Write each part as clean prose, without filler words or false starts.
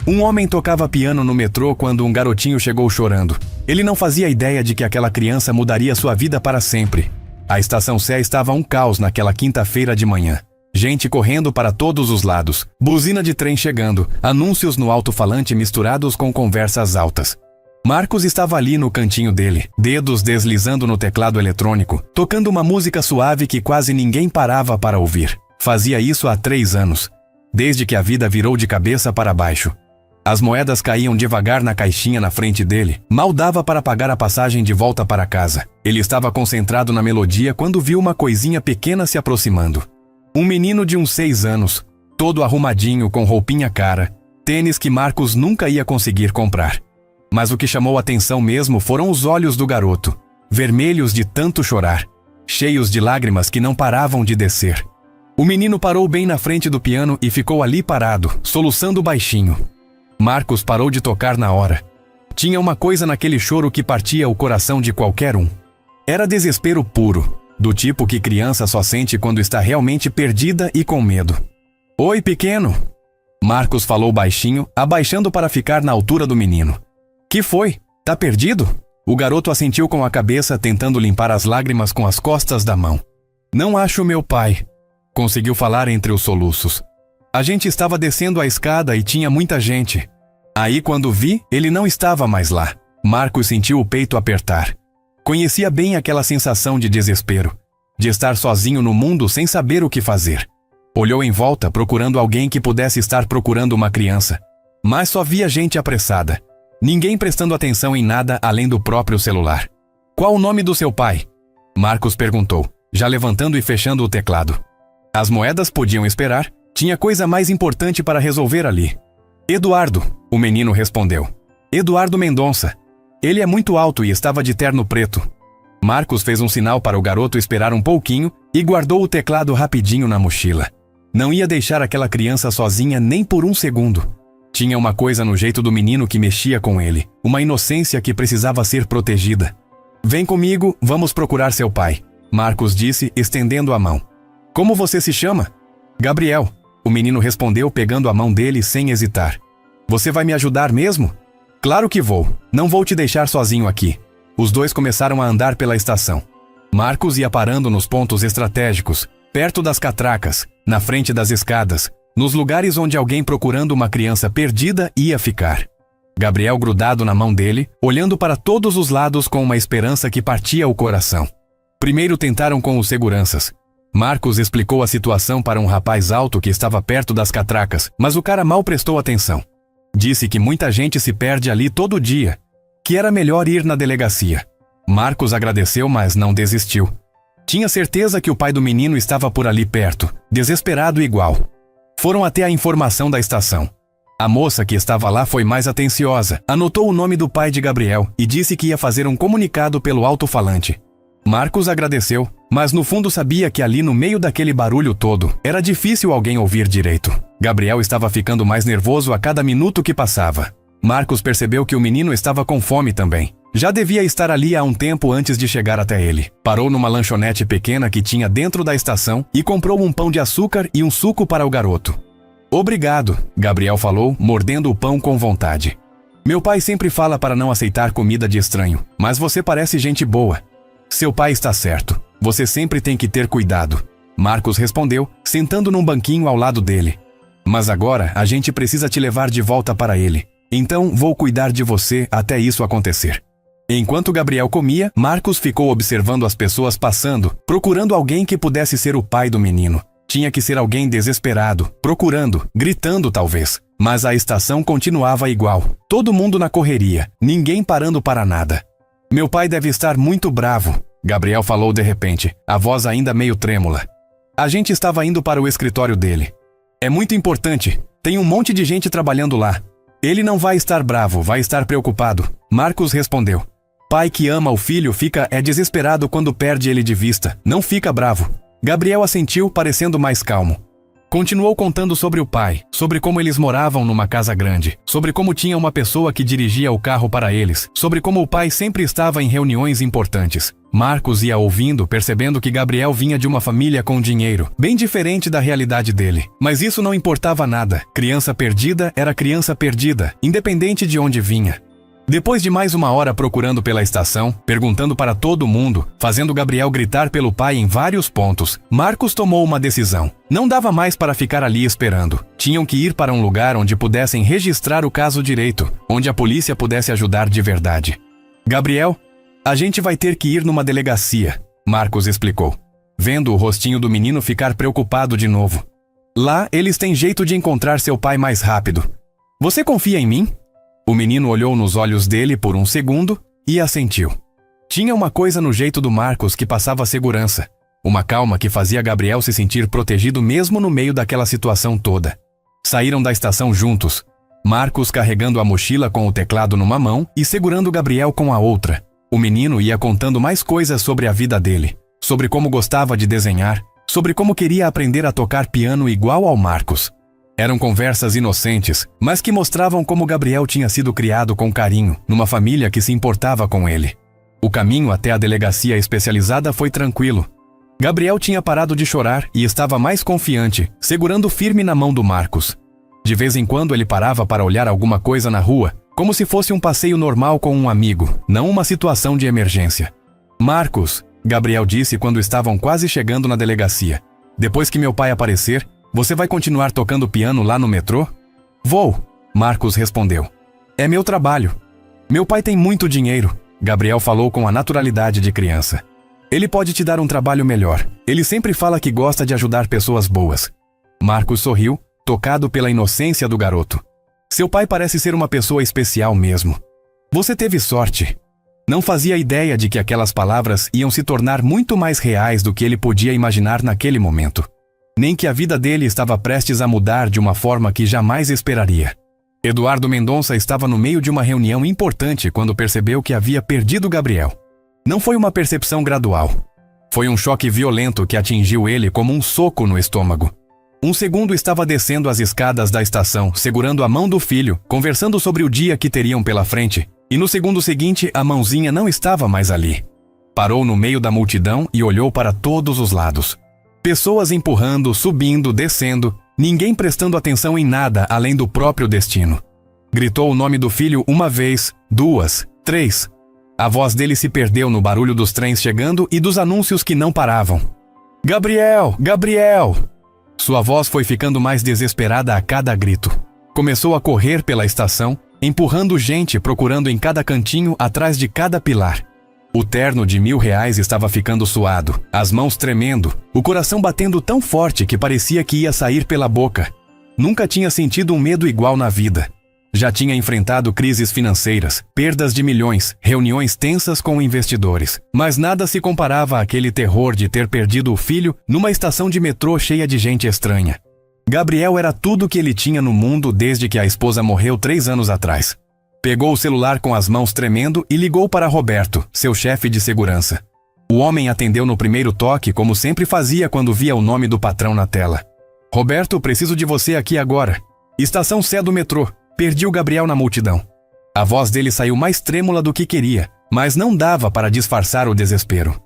Um homem tocava piano no metrô quando um garotinho chegou chorando. Ele não fazia ideia de que aquela criança mudaria sua vida para sempre. A estação Sé estava um caos naquela quinta-feira de manhã. Gente correndo para todos os lados, buzina de trem chegando, anúncios no alto-falante misturados com conversas altas. Marcos estava ali no cantinho dele, dedos deslizando no teclado eletrônico, tocando uma música suave que quase ninguém parava para ouvir. Fazia isso há 3 anos, desde que a vida virou de cabeça para baixo. As moedas caíam devagar na caixinha na frente dele. Mal dava para pagar a passagem de volta para casa. Ele estava concentrado na melodia quando viu uma coisinha pequena se aproximando. Um menino de uns 6 anos, todo arrumadinho com roupinha cara, tênis que Marcos nunca ia conseguir comprar. Mas o que chamou a atenção mesmo foram os olhos do garoto, vermelhos de tanto chorar, cheios de lágrimas que não paravam de descer. O menino parou bem na frente do piano e ficou ali parado, soluçando baixinho. Marcos parou de tocar na hora. Tinha uma coisa naquele choro que partia o coração de qualquer um. Era desespero puro, do tipo que criança só sente quando está realmente perdida e com medo. "Oi, pequeno!" Marcos falou baixinho, abaixando para ficar na altura do menino. "Que foi? Tá perdido?" O garoto assentiu com a cabeça, tentando limpar as lágrimas com as costas da mão. "Não acho meu pai", conseguiu falar entre os soluços. "A gente estava descendo a escada e tinha muita gente. Aí quando vi, ele não estava mais lá." Marcos sentiu o peito apertar. Conhecia bem aquela sensação de desespero, de estar sozinho no mundo sem saber o que fazer. Olhou em volta procurando alguém que pudesse estar procurando uma criança. Mas só via gente apressada. Ninguém prestando atenção em nada além do próprio celular. "Qual o nome do seu pai?" Marcos perguntou, já levantando e fechando o teclado. As moedas podiam esperar. Tinha coisa mais importante para resolver ali. "Eduardo", o menino respondeu. "Eduardo Mendonça. Ele é muito alto e estava de terno preto." Marcos fez um sinal para o garoto esperar um pouquinho e guardou o teclado rapidinho na mochila. Não ia deixar aquela criança sozinha nem por um segundo. Tinha uma coisa no jeito do menino que mexia com ele, uma inocência que precisava ser protegida. "Vem comigo, vamos procurar seu pai", Marcos disse, estendendo a mão. "Como você se chama?" "Gabriel", o menino respondeu pegando a mão dele sem hesitar. "Você vai me ajudar mesmo?" "Claro que vou. Não vou te deixar sozinho aqui." Os dois começaram a andar pela estação. Marcos ia parando nos pontos estratégicos, perto das catracas, na frente das escadas, nos lugares onde alguém procurando uma criança perdida ia ficar. Gabriel grudado na mão dele, olhando para todos os lados com uma esperança que partia o coração. Primeiro tentaram com os seguranças. Marcos explicou a situação para um rapaz alto que estava perto das catracas, mas o cara mal prestou atenção. Disse que muita gente se perde ali todo dia, que era melhor ir na delegacia. Marcos agradeceu, mas não desistiu. Tinha certeza que o pai do menino estava por ali perto, desesperado igual. Foram até a informação da estação. A moça que estava lá foi mais atenciosa, anotou o nome do pai de Gabriel e disse que ia fazer um comunicado pelo alto-falante. Marcos agradeceu, mas no fundo sabia que ali no meio daquele barulho todo, era difícil alguém ouvir direito. Gabriel estava ficando mais nervoso a cada minuto que passava. Marcos percebeu que o menino estava com fome também. Já devia estar ali há um tempo antes de chegar até ele. Parou numa lanchonete pequena que tinha dentro da estação e comprou um pão de açúcar e um suco para o garoto. "Obrigado", Gabriel falou, mordendo o pão com vontade. "Meu pai sempre fala para não aceitar comida de estranho, mas você parece gente boa." "Seu pai está certo. Você sempre tem que ter cuidado", Marcos respondeu, sentando num banquinho ao lado dele. "Mas agora a gente precisa te levar de volta para ele. Então vou cuidar de você até isso acontecer." Enquanto Gabriel comia, Marcos ficou observando as pessoas passando, procurando alguém que pudesse ser o pai do menino. Tinha que ser alguém desesperado, procurando, gritando talvez. Mas a estação continuava igual. Todo mundo na correria, ninguém parando para nada. "Meu pai deve estar muito bravo", Gabriel falou de repente, a voz ainda meio trêmula. A gente estava indo para o escritório dele. "É muito importante, tem um monte de gente trabalhando lá." "Ele não vai estar bravo, vai estar preocupado", Marcos respondeu. "Pai que ama o filho fica desesperado quando perde ele de vista, não fica bravo." Gabriel assentiu, parecendo mais calmo. Continuou contando sobre o pai, sobre como eles moravam numa casa grande, sobre como tinha uma pessoa que dirigia o carro para eles, sobre como o pai sempre estava em reuniões importantes. Marcos ia ouvindo, percebendo que Gabriel vinha de uma família com dinheiro, bem diferente da realidade dele. Mas isso não importava nada. Criança perdida era criança perdida, independente de onde vinha. Depois de mais uma hora procurando pela estação, perguntando para todo mundo, fazendo Gabriel gritar pelo pai em vários pontos, Marcos tomou uma decisão. Não dava mais para ficar ali esperando. Tinham que ir para um lugar onde pudessem registrar o caso direito, onde a polícia pudesse ajudar de verdade. Gabriel, a gente vai ter que ir numa delegacia, Marcos explicou, vendo o rostinho do menino ficar preocupado de novo. Lá, eles têm jeito de encontrar seu pai mais rápido. Você confia em mim? O menino olhou nos olhos dele por um segundo e assentiu. Tinha uma coisa no jeito do Marcos que passava segurança, uma calma que fazia Gabriel se sentir protegido mesmo no meio daquela situação toda. Saíram da estação juntos, Marcos carregando a mochila com o teclado numa mão e segurando Gabriel com a outra. O menino ia contando mais coisas sobre a vida dele, sobre como gostava de desenhar, sobre como queria aprender a tocar piano igual ao Marcos. Eram conversas inocentes, mas que mostravam como Gabriel tinha sido criado com carinho, numa família que se importava com ele. O caminho até a delegacia especializada foi tranquilo. Gabriel tinha parado de chorar e estava mais confiante, segurando firme na mão do Marcos. De vez em quando ele parava para olhar alguma coisa na rua, como se fosse um passeio normal com um amigo, não uma situação de emergência. Marcos, Gabriel disse quando estavam quase chegando na delegacia. Depois que meu pai aparecer, você vai continuar tocando piano lá no metrô? Vou, Marcos respondeu. É meu trabalho. Meu pai tem muito dinheiro, Gabriel falou com a naturalidade de criança. Ele pode te dar um trabalho melhor. Ele sempre fala que gosta de ajudar pessoas boas. Marcos sorriu, tocado pela inocência do garoto. Seu pai parece ser uma pessoa especial mesmo. Você teve sorte. Não fazia ideia de que aquelas palavras iam se tornar muito mais reais do que ele podia imaginar naquele momento. Nem que a vida dele estava prestes a mudar de uma forma que jamais esperaria. Eduardo Mendonça estava no meio de uma reunião importante quando percebeu que havia perdido Gabriel. Não foi uma percepção gradual. Foi um choque violento que atingiu ele como um soco no estômago. Um segundo estava descendo as escadas da estação, segurando a mão do filho, conversando sobre o dia que teriam pela frente, e no segundo seguinte a mãozinha não estava mais ali. Parou no meio da multidão e olhou para todos os lados. Pessoas empurrando, subindo, descendo, ninguém prestando atenção em nada além do próprio destino. Gritou o nome do filho uma vez, duas, três. A voz dele se perdeu no barulho dos trens chegando e dos anúncios que não paravam. Gabriel! Gabriel! Sua voz foi ficando mais desesperada a cada grito. Começou a correr pela estação, empurrando gente procurando em cada cantinho atrás de cada pilar. O terno de R$1.000 estava ficando suado, as mãos tremendo, o coração batendo tão forte que parecia que ia sair pela boca. Nunca tinha sentido um medo igual na vida. Já tinha enfrentado crises financeiras, perdas de milhões, reuniões tensas com investidores. Mas nada se comparava àquele terror de ter perdido o filho numa estação de metrô cheia de gente estranha. Gabriel era tudo o que ele tinha no mundo desde que a esposa morreu 3 anos atrás. Pegou o celular com as mãos tremendo e ligou para Roberto, seu chefe de segurança. O homem atendeu no primeiro toque, como sempre fazia quando via o nome do patrão na tela. Roberto, preciso de você aqui agora. Estação C do metrô. Perdi o Gabriel na multidão. A voz dele saiu mais trêmula do que queria, mas não dava para disfarçar o desespero.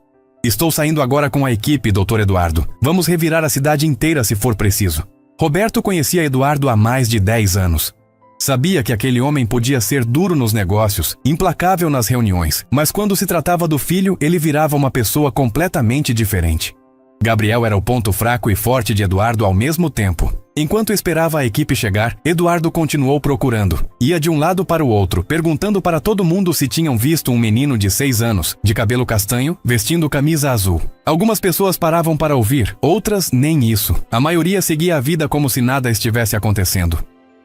Estou saindo agora com a equipe, Dr. Eduardo. Vamos revirar a cidade inteira se for preciso. Roberto conhecia Eduardo há mais de 10 anos. Sabia que aquele homem podia ser duro nos negócios, implacável nas reuniões, mas quando se tratava do filho, ele virava uma pessoa completamente diferente. Gabriel era o ponto fraco e forte de Eduardo ao mesmo tempo. Enquanto esperava a equipe chegar, Eduardo continuou procurando. Ia de um lado para o outro, perguntando para todo mundo se tinham visto um menino de 6 anos, de cabelo castanho, vestindo camisa azul. Algumas pessoas paravam para ouvir, outras nem isso. A maioria seguia a vida como se nada estivesse acontecendo.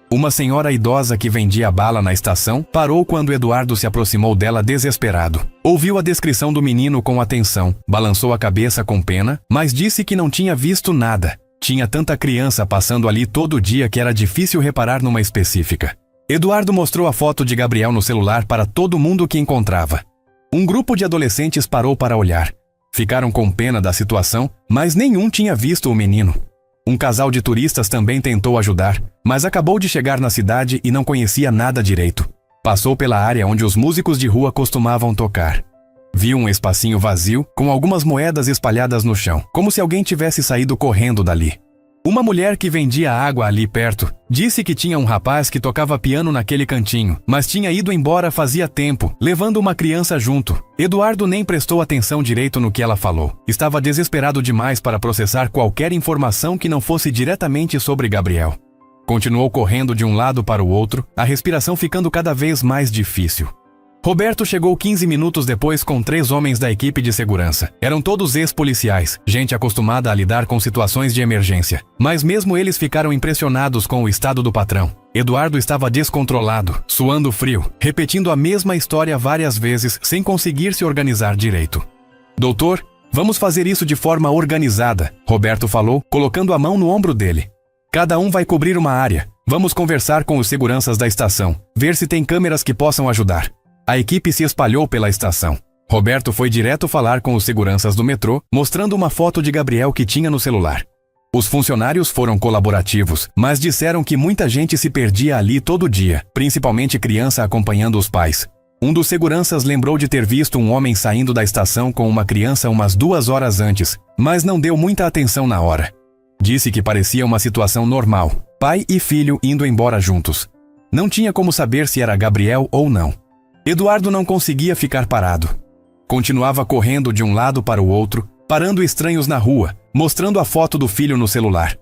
Uma senhora idosa que vendia bala na estação parou quando Eduardo se aproximou dela desesperado. Ouviu a descrição do menino com atenção, balançou a cabeça com pena, mas disse que não tinha visto nada. Tinha tanta criança passando ali todo dia que era difícil reparar numa específica. Eduardo mostrou a foto de Gabriel no celular para todo mundo que encontrava. Um grupo de adolescentes parou para olhar. Ficaram com pena da situação, mas nenhum tinha visto o menino. Um casal de turistas também tentou ajudar, mas acabou de chegar na cidade e não conhecia nada direito. Passou pela área onde os músicos de rua costumavam tocar. Viu um espacinho vazio, com algumas moedas espalhadas no chão, como se alguém tivesse saído correndo dali. Uma mulher que vendia água ali perto disse que tinha um rapaz que tocava piano naquele cantinho, mas tinha ido embora fazia tempo, levando uma criança junto. Eduardo nem prestou atenção direito no que ela falou. Estava desesperado demais para processar qualquer informação que não fosse diretamente sobre Gabriel. Continuou correndo de um lado para o outro, a respiração ficando cada vez mais difícil. Roberto chegou 15 minutos depois com 3 homens da equipe de segurança. Eram todos ex-policiais, gente acostumada a lidar com situações de emergência. Mas mesmo eles ficaram impressionados com o estado do patrão. Eduardo estava descontrolado, suando frio, repetindo a mesma história várias vezes sem conseguir se organizar direito. Doutor, vamos fazer isso de forma organizada, Roberto falou, colocando a mão no ombro dele. Cada um vai cobrir uma área. Vamos conversar com os seguranças da estação, ver se tem câmeras que possam ajudar. A equipe se espalhou pela estação. Roberto foi direto falar com os seguranças do metrô, mostrando uma foto de Gabriel que tinha no celular. Os funcionários foram colaborativos, mas disseram que muita gente se perdia ali todo dia, principalmente criança acompanhando os pais. Um dos seguranças lembrou de ter visto um homem saindo da estação com uma criança umas 2 horas antes, mas não deu muita atenção na hora. Disse que parecia uma situação normal, pai e filho indo embora juntos. Não tinha como saber se era Gabriel ou não. Eduardo não conseguia ficar parado. Continuava correndo de um lado para o outro, parando estranhos na rua, mostrando a foto do filho no celular.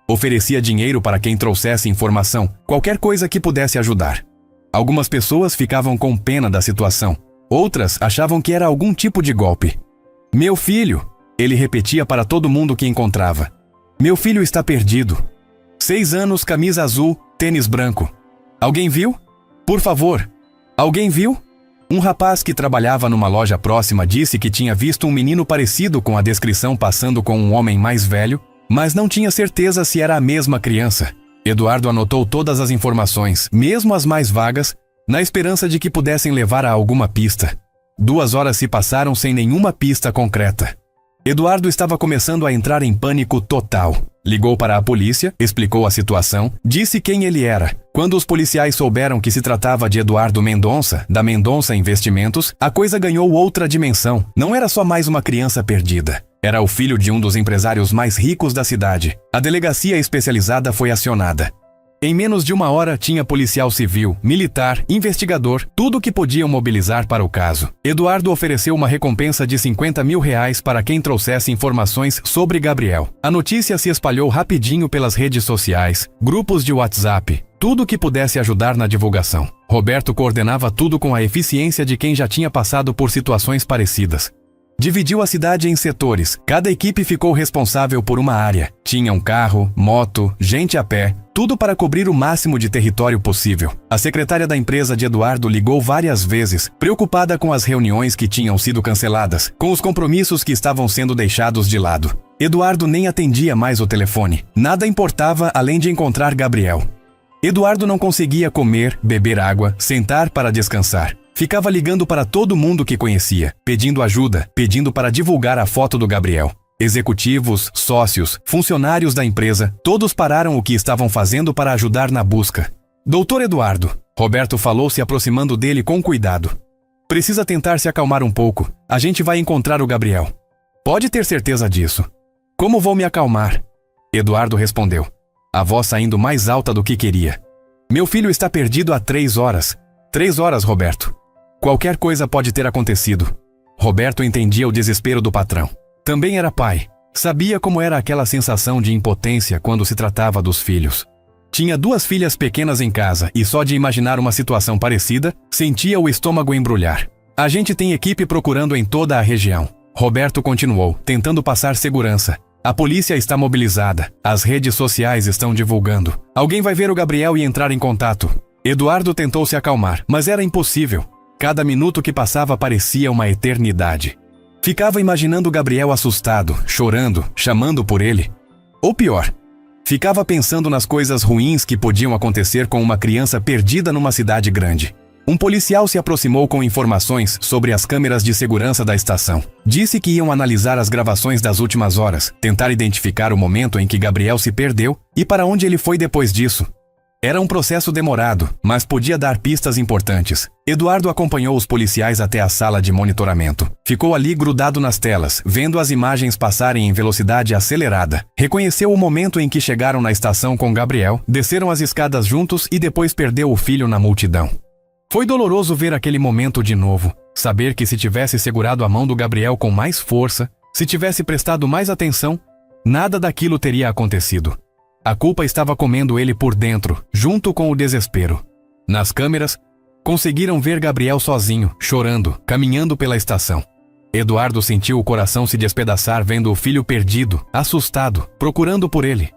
Oferecia dinheiro para quem trouxesse informação, qualquer coisa que pudesse ajudar. Algumas pessoas ficavam com pena da situação, outras achavam que era algum tipo de golpe. Meu filho, ele repetia para todo mundo que encontrava. Meu filho está perdido. 6 anos, camisa azul, tênis branco. Alguém viu? Por favor. Alguém viu? Um rapaz que trabalhava numa loja próxima disse que tinha visto um menino parecido com a descrição passando com um homem mais velho, mas não tinha certeza se era a mesma criança. Eduardo anotou todas as informações, mesmo as mais vagas, na esperança de que pudessem levar a alguma pista. 2 horas se passaram sem nenhuma pista concreta. Eduardo estava começando a entrar em pânico total. Ligou para a polícia, explicou a situação, disse quem ele era. Quando os policiais souberam que se tratava de Eduardo Mendonça, da Mendonça Investimentos, a coisa ganhou outra dimensão. Não era só mais uma criança perdida. Era o filho de um dos empresários mais ricos da cidade. A delegacia especializada foi acionada. Em menos de 1 hora tinha policial civil, militar, investigador, tudo o que podiam mobilizar para o caso. Eduardo ofereceu uma recompensa de 50 mil reais para quem trouxesse informações sobre Gabriel. A notícia se espalhou rapidinho pelas redes sociais, grupos de WhatsApp, tudo o que pudesse ajudar na divulgação. Roberto coordenava tudo com a eficiência de quem já tinha passado por situações parecidas. Dividiu a cidade em setores. Cada equipe ficou responsável por uma área. Tinha um carro, moto, gente a pé, tudo para cobrir o máximo de território possível. A secretária da empresa de Eduardo ligou várias vezes, preocupada com as reuniões que tinham sido canceladas, com os compromissos que estavam sendo deixados de lado. Eduardo nem atendia mais o telefone. Nada importava além de encontrar Gabriel. Eduardo não conseguia comer, beber água, sentar para descansar. Ficava ligando para todo mundo que conhecia, pedindo ajuda, pedindo para divulgar a foto do Gabriel. Executivos, sócios, funcionários da empresa, todos pararam o que estavam fazendo para ajudar na busca. Doutor Eduardo, Roberto falou se aproximando dele com cuidado. Precisa tentar se acalmar um pouco. A gente vai encontrar o Gabriel. Pode ter certeza disso. Como vou me acalmar? Eduardo respondeu, a voz saindo mais alta do que queria. Meu filho está perdido há 3 horas. 3 horas, Roberto. Qualquer coisa pode ter acontecido. Roberto entendia o desespero do patrão. Também era pai. Sabia como era aquela sensação de impotência quando se tratava dos filhos. Tinha 2 filhas pequenas em casa e só de imaginar uma situação parecida, sentia o estômago embrulhar. A gente tem equipe procurando em toda a região. Roberto continuou, tentando passar segurança. A polícia está mobilizada. As redes sociais estão divulgando. Alguém vai ver o Gabriel e entrar em contato. Eduardo tentou se acalmar, mas era impossível. Cada minuto que passava parecia uma eternidade. Ficava imaginando Gabriel assustado, chorando, chamando por ele. Ou pior, ficava pensando nas coisas ruins que podiam acontecer com uma criança perdida numa cidade grande. Um policial se aproximou com informações sobre as câmeras de segurança da estação. Disse que iam analisar as gravações das últimas horas, tentar identificar o momento em que Gabriel se perdeu e para onde ele foi depois disso. Era um processo demorado, mas podia dar pistas importantes. Eduardo acompanhou os policiais até a sala de monitoramento. Ficou ali grudado nas telas, vendo as imagens passarem em velocidade acelerada. Reconheceu o momento em que chegaram na estação com Gabriel, desceram as escadas juntos e depois perdeu o filho na multidão. Foi doloroso ver aquele momento de novo. Saber que se tivesse segurado a mão do Gabriel com mais força, se tivesse prestado mais atenção, nada daquilo teria acontecido. A culpa estava comendo ele por dentro, junto com o desespero. Nas câmeras, conseguiram ver Gabriel sozinho, chorando, caminhando pela estação. Eduardo sentiu o coração se despedaçar vendo o filho perdido, assustado, procurando por ele.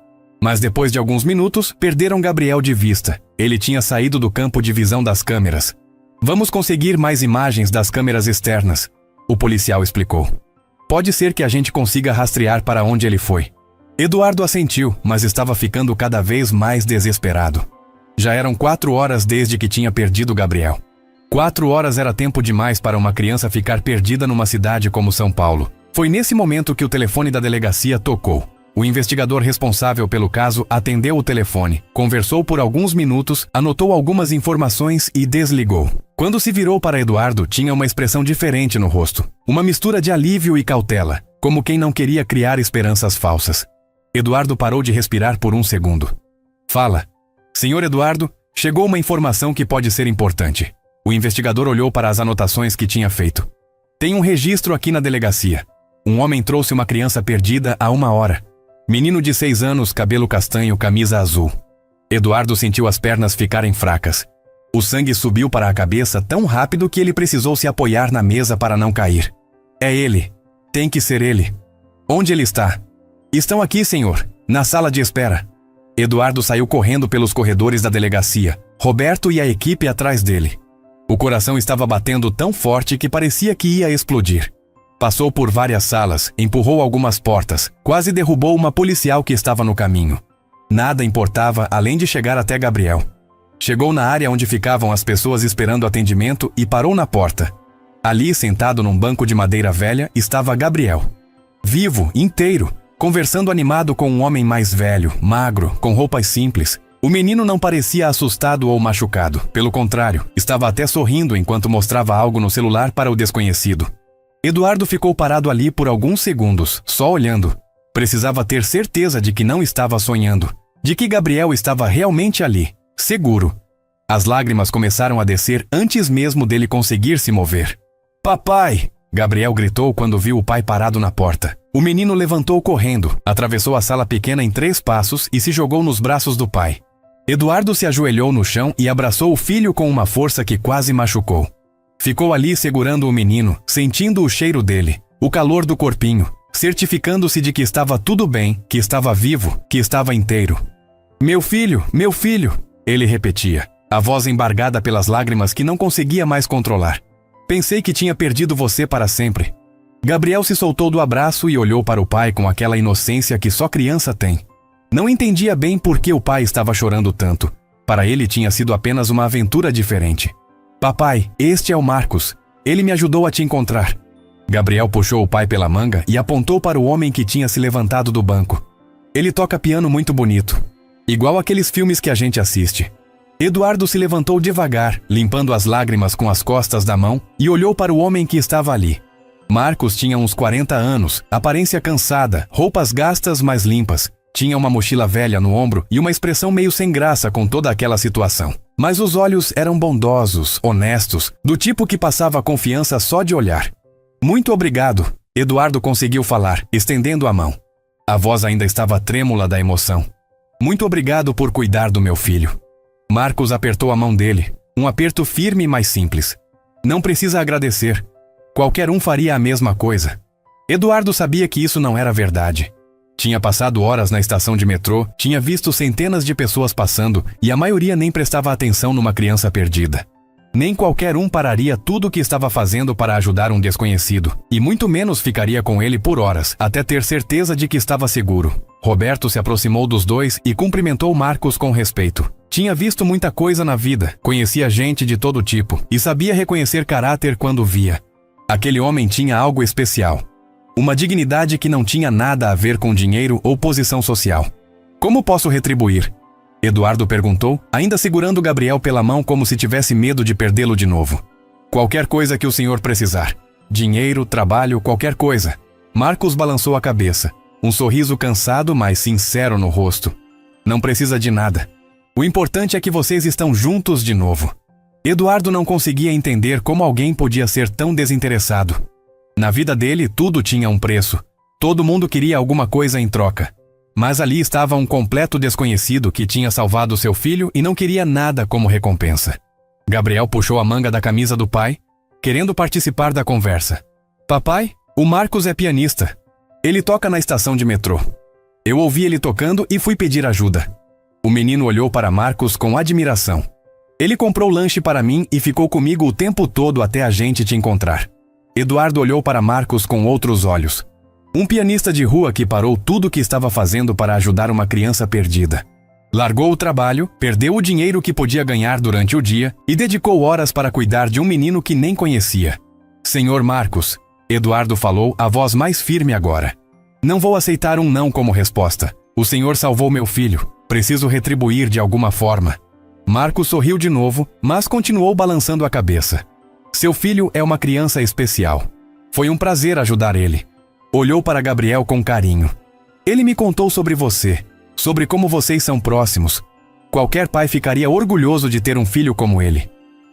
Mas depois de alguns minutos, perderam Gabriel de vista. Ele tinha saído do campo de visão das câmeras. Vamos conseguir mais imagens das câmeras externas, o policial explicou. Pode ser que a gente consiga rastrear para onde ele foi. Eduardo assentiu, mas estava ficando cada vez mais desesperado. Já eram 4 horas desde que tinha perdido Gabriel. 4 horas era tempo demais para uma criança ficar perdida numa cidade como São Paulo. Foi nesse momento que o telefone da delegacia tocou. O investigador responsável pelo caso atendeu o telefone, conversou por alguns minutos, anotou algumas informações e desligou. Quando se virou para Eduardo, tinha uma expressão diferente no rosto. Uma mistura de alívio e cautela, como quem não queria criar esperanças falsas. Eduardo parou de respirar por um segundo. Fala. Senhor Eduardo, chegou uma informação que pode ser importante. O investigador olhou para as anotações que tinha feito. Tem um registro aqui na delegacia. Um homem trouxe uma criança perdida há 1 hora. Menino de 6 anos, cabelo castanho, camisa azul. Eduardo sentiu as pernas ficarem fracas. O sangue subiu para a cabeça tão rápido que ele precisou se apoiar na mesa para não cair. É ele. Tem que ser ele. Onde ele está? Estão aqui, senhor. Na sala de espera. Eduardo saiu correndo pelos corredores da delegacia. Roberto e a equipe atrás dele. O coração estava batendo tão forte que parecia que ia explodir. Passou por várias salas, empurrou algumas portas, quase derrubou uma policial que estava no caminho. Nada importava além de chegar até Gabriel. Chegou na área onde ficavam as pessoas esperando atendimento e parou na porta. Ali, sentado num banco de madeira velha, estava Gabriel. Vivo, inteiro, conversando animado com um homem mais velho, magro, com roupas simples. O menino não parecia assustado ou machucado. Pelo contrário, estava até sorrindo enquanto mostrava algo no celular para o desconhecido. Eduardo ficou parado ali por alguns segundos, só olhando. Precisava ter certeza de que não estava sonhando, de que Gabriel estava realmente ali, seguro. As lágrimas começaram a descer antes mesmo dele conseguir se mover. Papai! Gabriel gritou quando viu o pai parado na porta. O menino levantou correndo, atravessou a sala pequena em 3 passos e se jogou nos braços do pai. Eduardo se ajoelhou no chão e abraçou o filho com uma força que quase machucou. Ficou ali segurando o menino, sentindo o cheiro dele, o calor do corpinho, certificando-se de que estava tudo bem, que estava vivo, que estava inteiro. Meu filho, ele repetia, a voz embargada pelas lágrimas que não conseguia mais controlar. Pensei que tinha perdido você para sempre. Gabriel se soltou do abraço e olhou para o pai com aquela inocência que só criança tem. Não entendia bem por que o pai estava chorando tanto. Para ele tinha sido apenas uma aventura diferente. Papai, este é o Marcos. Ele me ajudou a te encontrar. Gabriel puxou o pai pela manga e apontou para o homem que tinha se levantado do banco. Ele toca piano muito bonito. Igual aqueles filmes que a gente assiste. Eduardo se levantou devagar, limpando as lágrimas com as costas da mão e olhou para o homem que estava ali. Marcos tinha uns 40 anos, aparência cansada, roupas gastas mas limpas. Tinha uma mochila velha no ombro e uma expressão meio sem graça com toda aquela situação. Mas os olhos eram bondosos, honestos, do tipo que passava confiança só de olhar. Muito obrigado, Eduardo conseguiu falar, estendendo a mão. A voz ainda estava trêmula da emoção. Muito obrigado por cuidar do meu filho. Marcos apertou a mão dele, um aperto firme mas simples. Não precisa agradecer. Qualquer um faria a mesma coisa. Eduardo sabia que isso não era verdade. Tinha passado horas na estação de metrô, tinha visto centenas de pessoas passando e a maioria nem prestava atenção numa criança perdida. Nem qualquer um pararia tudo o que estava fazendo para ajudar um desconhecido, e muito menos ficaria com ele por horas, até ter certeza de que estava seguro. Roberto se aproximou dos dois e cumprimentou Marcos com respeito. Tinha visto muita coisa na vida, conhecia gente de todo tipo e sabia reconhecer caráter quando via. Aquele homem tinha algo especial. Uma dignidade que não tinha nada a ver com dinheiro ou posição social. Como posso retribuir? Eduardo perguntou, ainda segurando Gabriel pela mão como se tivesse medo de perdê-lo de novo. Qualquer coisa que o senhor precisar. Dinheiro, trabalho, qualquer coisa. Marcos balançou a cabeça. Um sorriso cansado, mas sincero no rosto. Não precisa de nada. O importante é que vocês estão juntos de novo. Eduardo não conseguia entender como alguém podia ser tão desinteressado. Na vida dele, tudo tinha um preço. Todo mundo queria alguma coisa em troca. Mas ali estava um completo desconhecido que tinha salvado seu filho e não queria nada como recompensa. Gabriel puxou a manga da camisa do pai, querendo participar da conversa. Papai, o Marcos é pianista. Ele toca na estação de metrô. Eu ouvi ele tocando e fui pedir ajuda. O menino olhou para Marcos com admiração. Ele comprou lanche para mim e ficou comigo o tempo todo até a gente te encontrar. Eduardo olhou para Marcos com outros olhos. Um pianista de rua que parou tudo o que estava fazendo para ajudar uma criança perdida. Largou o trabalho, perdeu o dinheiro que podia ganhar durante o dia e dedicou horas para cuidar de um menino que nem conhecia. Senhor Marcos, Eduardo falou, a voz mais firme agora. Não vou aceitar um não como resposta. O senhor salvou meu filho. Preciso retribuir de alguma forma. Marcos sorriu de novo, mas continuou balançando a cabeça. Seu filho é uma criança especial. Foi um prazer ajudar ele. Olhou para Gabriel com carinho. Ele me contou sobre você, sobre como vocês são próximos. Qualquer pai ficaria orgulhoso de ter um filho como ele.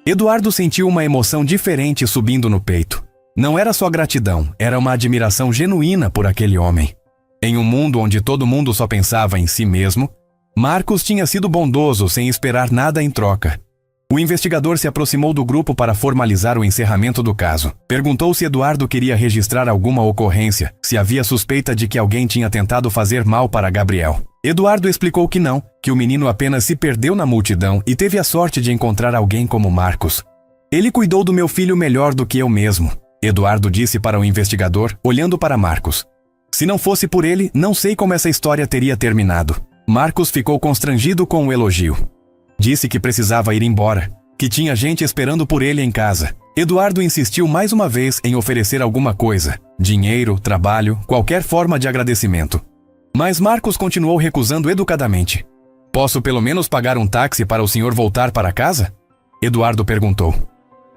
Eduardo sentiu uma emoção diferente subindo no peito. Não era só gratidão, era uma admiração genuína por aquele homem. Em um mundo onde todo mundo só pensava em si mesmo, Marcos tinha sido bondoso sem esperar nada em troca. O investigador se aproximou do grupo para formalizar o encerramento do caso. Perguntou se Eduardo queria registrar alguma ocorrência, se havia suspeita de que alguém tinha tentado fazer mal para Gabriel. Eduardo explicou que não, que o menino apenas se perdeu na multidão e teve a sorte de encontrar alguém como Marcos. Ele cuidou do meu filho melhor do que eu mesmo, Eduardo disse para o investigador, olhando para Marcos. Se não fosse por ele, não sei como essa história teria terminado. Marcos ficou constrangido com o elogio. Disse que precisava ir embora, que tinha gente esperando por ele em casa. Eduardo insistiu mais uma vez em oferecer alguma coisa, dinheiro, trabalho, qualquer forma de agradecimento. Mas Marcos continuou recusando educadamente. Posso pelo menos pagar um táxi para o senhor voltar para casa? Eduardo perguntou.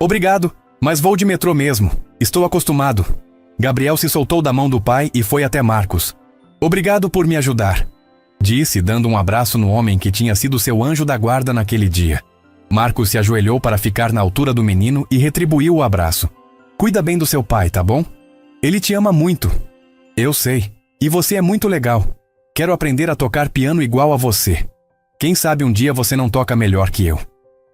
Obrigado, mas vou de metrô mesmo. Estou acostumado. Gabriel se soltou da mão do pai e foi até Marcos. Obrigado por me ajudar, disse, dando um abraço no homem que tinha sido seu anjo da guarda naquele dia. Marcos se ajoelhou para ficar na altura do menino e retribuiu o abraço. Cuida bem do seu pai, tá bom? Ele te ama muito. Eu sei. E você é muito legal. Quero aprender a tocar piano igual a você. Quem sabe um dia você não toca melhor que eu.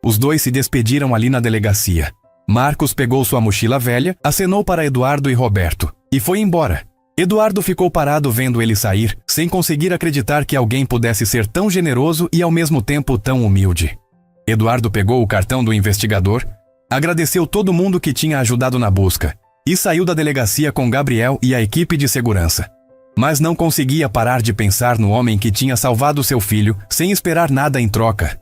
Os dois se despediram ali na delegacia. Marcos pegou sua mochila velha, acenou para Eduardo e Roberto, e foi embora. Eduardo ficou parado vendo ele sair, sem conseguir acreditar que alguém pudesse ser tão generoso e ao mesmo tempo tão humilde. Eduardo pegou o cartão do investigador, agradeceu todo mundo que tinha ajudado na busca, e saiu da delegacia com Gabriel e a equipe de segurança. Mas não conseguia parar de pensar no homem que tinha salvado seu filho, sem esperar nada em troca.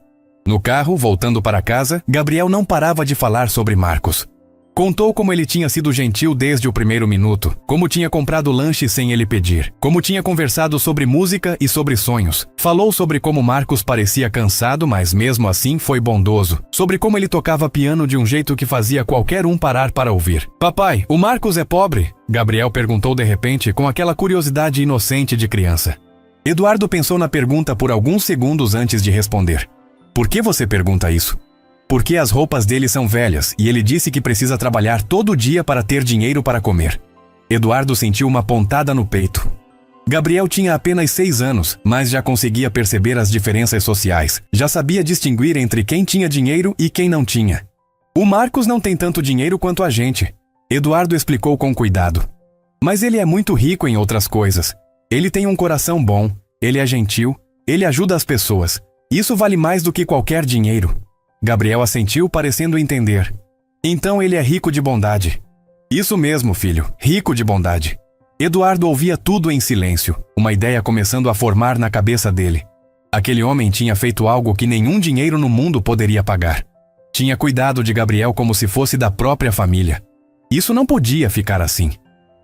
No carro, voltando para casa, Gabriel não parava de falar sobre Marcos. Contou como ele tinha sido gentil desde o primeiro minuto, como tinha comprado lanche sem ele pedir, como tinha conversado sobre música e sobre sonhos. Falou sobre como Marcos parecia cansado, mas mesmo assim foi bondoso, sobre como ele tocava piano de um jeito que fazia qualquer um parar para ouvir. Papai, o Marcos é pobre? Gabriel perguntou de repente com aquela curiosidade inocente de criança. Eduardo pensou na pergunta por alguns segundos antes de responder. Por que você pergunta isso? Porque as roupas dele são velhas e ele disse que precisa trabalhar todo dia para ter dinheiro para comer. Eduardo sentiu uma pontada no peito. Gabriel tinha apenas 6 anos, mas já conseguia perceber as diferenças sociais. Já sabia distinguir entre quem tinha dinheiro e quem não tinha. O Marcos não tem tanto dinheiro quanto a gente, Eduardo explicou com cuidado. Mas ele é muito rico em outras coisas. Ele tem um coração bom, ele é gentil, ele ajuda as pessoas. Isso vale mais do que qualquer dinheiro. Gabriel assentiu, parecendo entender. Então ele é rico de bondade. Isso mesmo, filho, rico de bondade. Eduardo ouvia tudo em silêncio, uma ideia começando a formar na cabeça dele. Aquele homem tinha feito algo que nenhum dinheiro no mundo poderia pagar. Tinha cuidado de Gabriel como se fosse da própria família. Isso não podia ficar assim.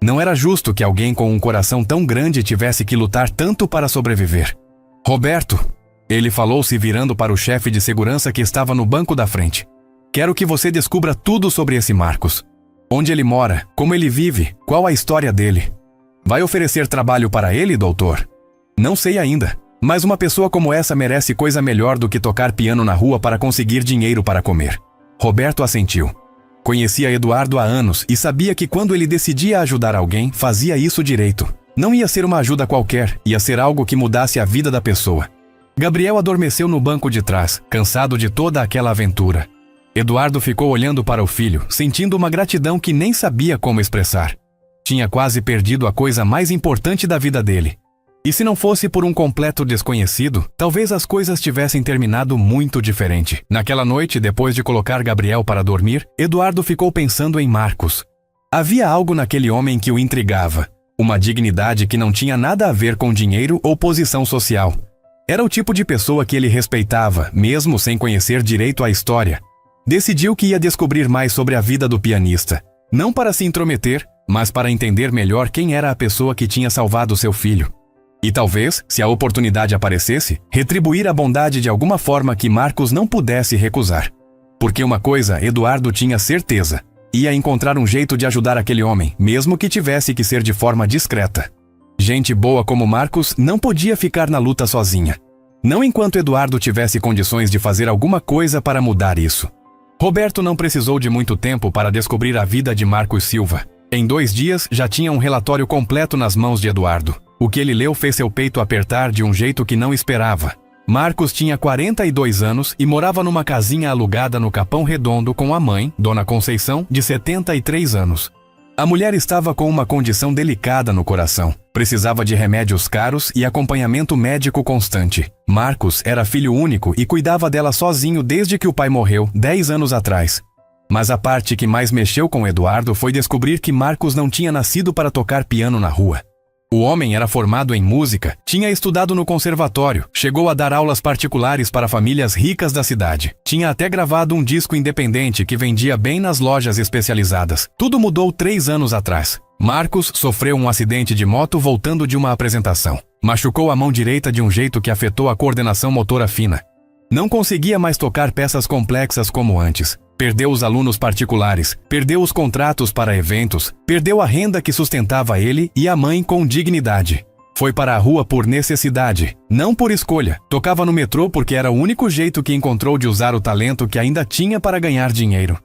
Não era justo que alguém com um coração tão grande tivesse que lutar tanto para sobreviver. Roberto, ele falou se virando para o chefe de segurança que estava no banco da frente. Quero que você descubra tudo sobre esse Marcos. Onde ele mora, como ele vive, qual a história dele. Vai oferecer trabalho para ele, doutor? Não sei ainda, mas uma pessoa como essa merece coisa melhor do que tocar piano na rua para conseguir dinheiro para comer. Roberto assentiu. Conhecia Eduardo há anos e sabia que quando ele decidia ajudar alguém, fazia isso direito. Não ia ser uma ajuda qualquer, ia ser algo que mudasse a vida da pessoa. Gabriel adormeceu no banco de trás, cansado de toda aquela aventura. Eduardo ficou olhando para o filho, sentindo uma gratidão que nem sabia como expressar. Tinha quase perdido a coisa mais importante da vida dele. E se não fosse por um completo desconhecido, talvez as coisas tivessem terminado muito diferente. Naquela noite, depois de colocar Gabriel para dormir, Eduardo ficou pensando em Marcos. Havia algo naquele homem que o intrigava. Uma dignidade que não tinha nada a ver com dinheiro ou posição social. Era o tipo de pessoa que ele respeitava, mesmo sem conhecer direito a história. Decidiu que ia descobrir mais sobre a vida do pianista. Não para se intrometer, mas para entender melhor quem era a pessoa que tinha salvado seu filho. E talvez, se a oportunidade aparecesse, retribuir a bondade de alguma forma que Marcos não pudesse recusar. Porque uma coisa Eduardo tinha certeza: ia encontrar um jeito de ajudar aquele homem, mesmo que tivesse que ser de forma discreta. Gente boa como Marcos não podia ficar na luta sozinha. Não enquanto Eduardo tivesse condições de fazer alguma coisa para mudar isso. Roberto não precisou de muito tempo para descobrir a vida de Marcos Silva. Em 2 dias, já tinha um relatório completo nas mãos de Eduardo. O que ele leu fez seu peito apertar de um jeito que não esperava. Marcos tinha 42 anos e morava numa casinha alugada no Capão Redondo com a mãe, Dona Conceição, de 73 anos. A mulher estava com uma condição delicada no coração. Precisava de remédios caros e acompanhamento médico constante. Marcos era filho único e cuidava dela sozinho desde que o pai morreu, 10 anos atrás. Mas a parte que mais mexeu com Eduardo foi descobrir que Marcos não tinha nascido para tocar piano na rua. O homem era formado em música, tinha estudado no conservatório, chegou a dar aulas particulares para famílias ricas da cidade. Tinha até gravado um disco independente que vendia bem nas lojas especializadas. Tudo mudou 3 anos atrás. Marcos sofreu um acidente de moto voltando de uma apresentação. Machucou a mão direita de um jeito que afetou a coordenação motora fina. Não conseguia mais tocar peças complexas como antes. Perdeu os alunos particulares, perdeu os contratos para eventos, perdeu a renda que sustentava ele e a mãe com dignidade. Foi para a rua por necessidade, não por escolha. Tocava no metrô porque era o único jeito que encontrou de usar o talento que ainda tinha para ganhar dinheiro.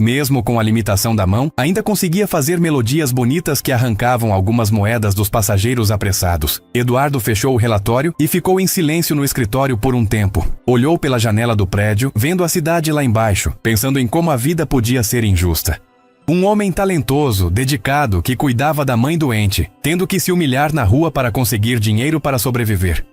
Mesmo com a limitação da mão, ainda conseguia fazer melodias bonitas que arrancavam algumas moedas dos passageiros apressados. Eduardo fechou o relatório e ficou em silêncio no escritório por um tempo. Olhou pela janela do prédio, vendo a cidade lá embaixo, pensando em como a vida podia ser injusta. Um homem talentoso, dedicado, que cuidava da mãe doente, tendo que se humilhar na rua para conseguir dinheiro para sobreviver.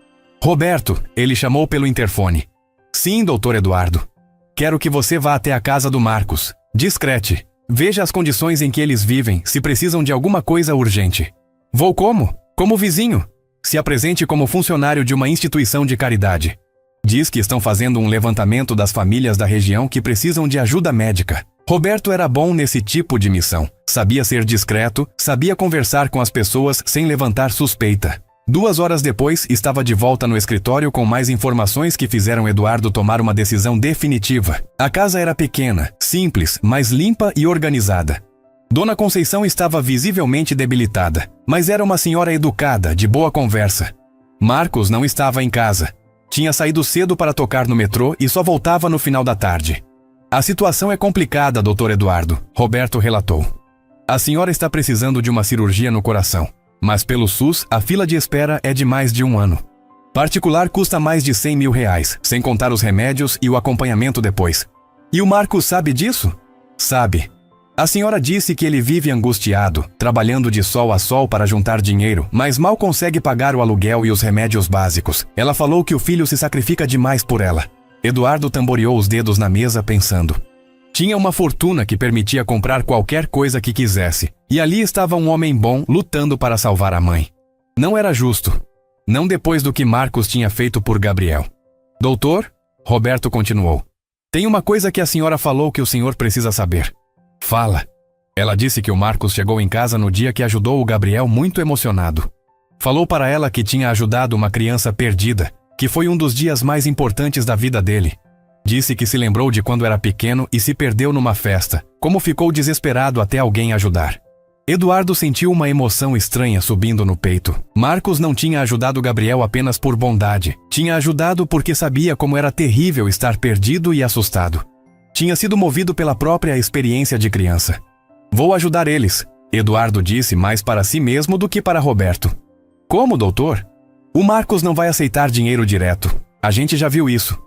Roberto, ele chamou pelo interfone. Sim, doutor Eduardo. Quero que você vá até a casa do Marcos. Discrete. Veja as condições em que eles vivem, se precisam de alguma coisa urgente. Vou como? Como vizinho. Se apresente como funcionário de uma instituição de caridade. Diz que estão fazendo um levantamento das famílias da região que precisam de ajuda médica. Roberto era bom nesse tipo de missão. Sabia ser discreto, sabia conversar com as pessoas sem levantar suspeita. 2 horas depois, estava de volta no escritório com mais informações que fizeram Eduardo tomar uma decisão definitiva. A casa era pequena, simples, mas limpa e organizada. Dona Conceição estava visivelmente debilitada, mas era uma senhora educada, de boa conversa. Marcos não estava em casa. Tinha saído cedo para tocar no metrô e só voltava no final da tarde. A situação é complicada, doutor Eduardo, Roberto relatou. A senhora está precisando de uma cirurgia no coração. Mas pelo SUS, a fila de espera é de mais de 1 ano. Particular custa mais de 100 mil reais, sem contar os remédios e o acompanhamento depois. E o Marcos sabe disso? Sabe. A senhora disse que ele vive angustiado, trabalhando de sol a sol para juntar dinheiro, mas mal consegue pagar o aluguel e os remédios básicos. Ela falou que o filho se sacrifica demais por ela. Eduardo tamboreou os dedos na mesa pensando. Tinha uma fortuna que permitia comprar qualquer coisa que quisesse. E ali estava um homem bom lutando para salvar a mãe. Não era justo. Não depois do que Marcos tinha feito por Gabriel. Doutor, Roberto continuou. Tem uma coisa que a senhora falou que o senhor precisa saber. Fala. Ela disse que o Marcos chegou em casa no dia que ajudou o Gabriel muito emocionado. Falou para ela que tinha ajudado uma criança perdida, que foi um dos dias mais importantes da vida dele. Disse que se lembrou de quando era pequeno e se perdeu numa festa, como ficou desesperado até alguém ajudar. Eduardo sentiu uma emoção estranha subindo no peito. Marcos não tinha ajudado Gabriel apenas por bondade. Tinha ajudado porque sabia como era terrível estar perdido e assustado. Tinha sido movido pela própria experiência de criança. Vou ajudar eles, Eduardo disse mais para si mesmo do que para Roberto. Como, doutor? O Marcos não vai aceitar dinheiro direto. A gente já viu isso.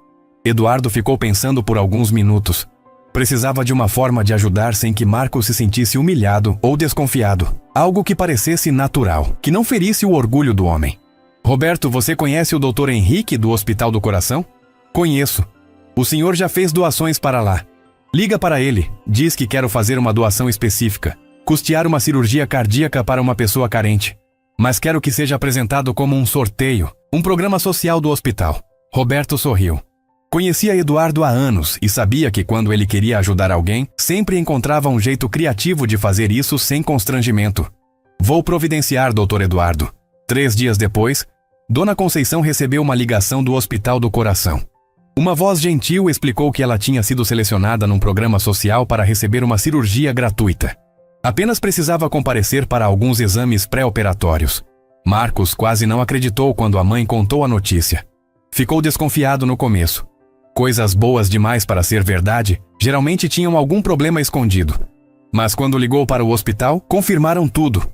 Eduardo ficou pensando por alguns minutos. Precisava de uma forma de ajudar sem que Marcos se sentisse humilhado ou desconfiado. Algo que parecesse natural, que não ferisse o orgulho do homem. Roberto, você conhece o Dr. Henrique do Hospital do Coração? Conheço. O senhor já fez doações para lá. Liga para ele, diz que quero fazer uma doação específica. Custear uma cirurgia cardíaca para uma pessoa carente. Mas quero que seja apresentado como um sorteio, um programa social do hospital. Roberto sorriu. Conhecia Eduardo há anos e sabia que quando ele queria ajudar alguém, sempre encontrava um jeito criativo de fazer isso sem constrangimento. Vou providenciar, Dr. Eduardo. 3 dias depois, Dona Conceição recebeu uma ligação do Hospital do Coração. Uma voz gentil explicou que ela tinha sido selecionada num programa social para receber uma cirurgia gratuita. Apenas precisava comparecer para alguns exames pré-operatórios. Marcos quase não acreditou quando a mãe contou a notícia. Ficou desconfiado no começo. Coisas boas demais para ser verdade, geralmente tinham algum problema escondido. Mas quando ligou para o hospital, confirmaram tudo.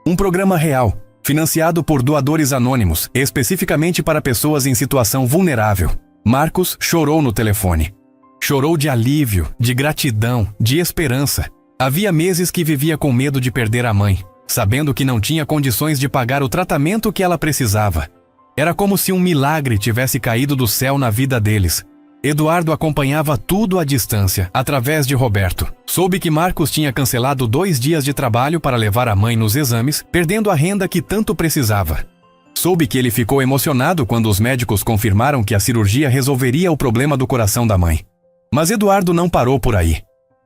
Um programa real, financiado por doadores anônimos, especificamente para pessoas em situação vulnerável. Marcos chorou no telefone. Chorou de alívio, de gratidão, de esperança. Havia meses que vivia com medo de perder a mãe, sabendo que não tinha condições de pagar o tratamento que ela precisava. Era como se um milagre tivesse caído do céu na vida deles. Eduardo acompanhava tudo à distância, através de Roberto. Soube que Marcos tinha cancelado 2 dias de trabalho para levar a mãe nos exames, perdendo a renda que tanto precisava. Soube que ele ficou emocionado quando os médicos confirmaram que a cirurgia resolveria o problema do coração da mãe. Mas Eduardo não parou por aí.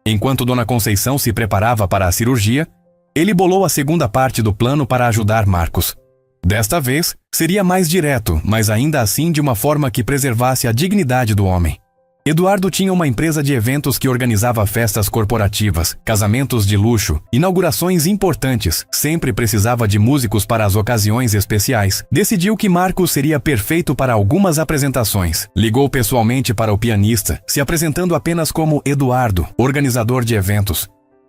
Enquanto Dona Conceição se preparava para a cirurgia, ele bolou a segunda parte do plano para ajudar Marcos. Desta vez, seria mais direto, mas ainda assim de uma forma que preservasse a dignidade do homem. Eduardo tinha uma empresa de eventos que organizava festas corporativas, casamentos de luxo, inaugurações importantes, sempre precisava de músicos para as ocasiões especiais. Decidiu que Marcos seria perfeito para algumas apresentações. Ligou pessoalmente para o pianista, se apresentando apenas como Eduardo, organizador de eventos.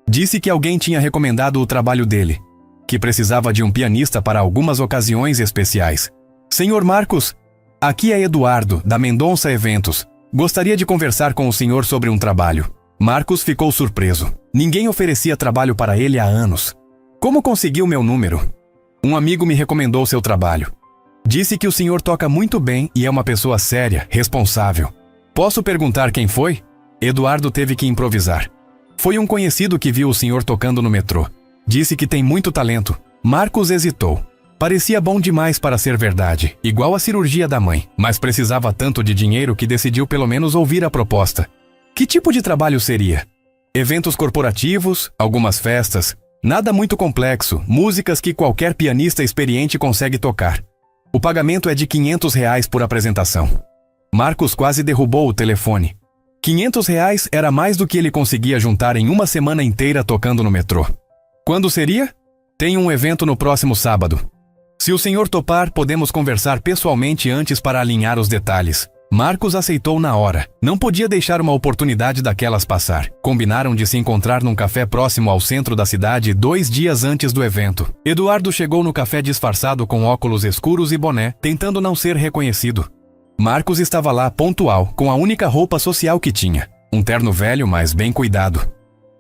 Disse que alguém tinha recomendado o trabalho dele, que precisava de um pianista para algumas ocasiões especiais. Senhor Marcos, aqui é Eduardo, da Mendonça Eventos. Gostaria de conversar com o senhor sobre um trabalho. Marcos ficou surpreso. Ninguém oferecia trabalho para ele há anos. Como conseguiu meu número? Um amigo me recomendou seu trabalho. Disse que o senhor toca muito bem e é uma pessoa séria, responsável. Posso perguntar quem foi? Eduardo teve que improvisar. Foi um conhecido que viu o senhor tocando no metrô. Disse que tem muito talento. Marcos hesitou. Parecia bom demais para ser verdade, igual a cirurgia da mãe, mas precisava tanto de dinheiro que decidiu pelo menos ouvir a proposta. Que tipo de trabalho seria? Eventos corporativos, algumas festas, nada muito complexo, músicas que qualquer pianista experiente consegue tocar. O pagamento é de R$500 por apresentação. Marcos quase derrubou o telefone. R$500 era mais do que ele conseguia juntar em uma semana inteira tocando no metrô. Quando seria? Tenho um evento no próximo sábado. Se o senhor topar, podemos conversar pessoalmente antes para alinhar os detalhes. Marcos aceitou na hora. Não podia deixar uma oportunidade daquelas passar. Combinaram de se encontrar num café próximo ao centro da cidade 2 dias antes do evento. Eduardo chegou no café disfarçado com óculos escuros e boné, tentando não ser reconhecido. Marcos estava lá pontual, com a única roupa social que tinha. Um terno velho, mas bem cuidado.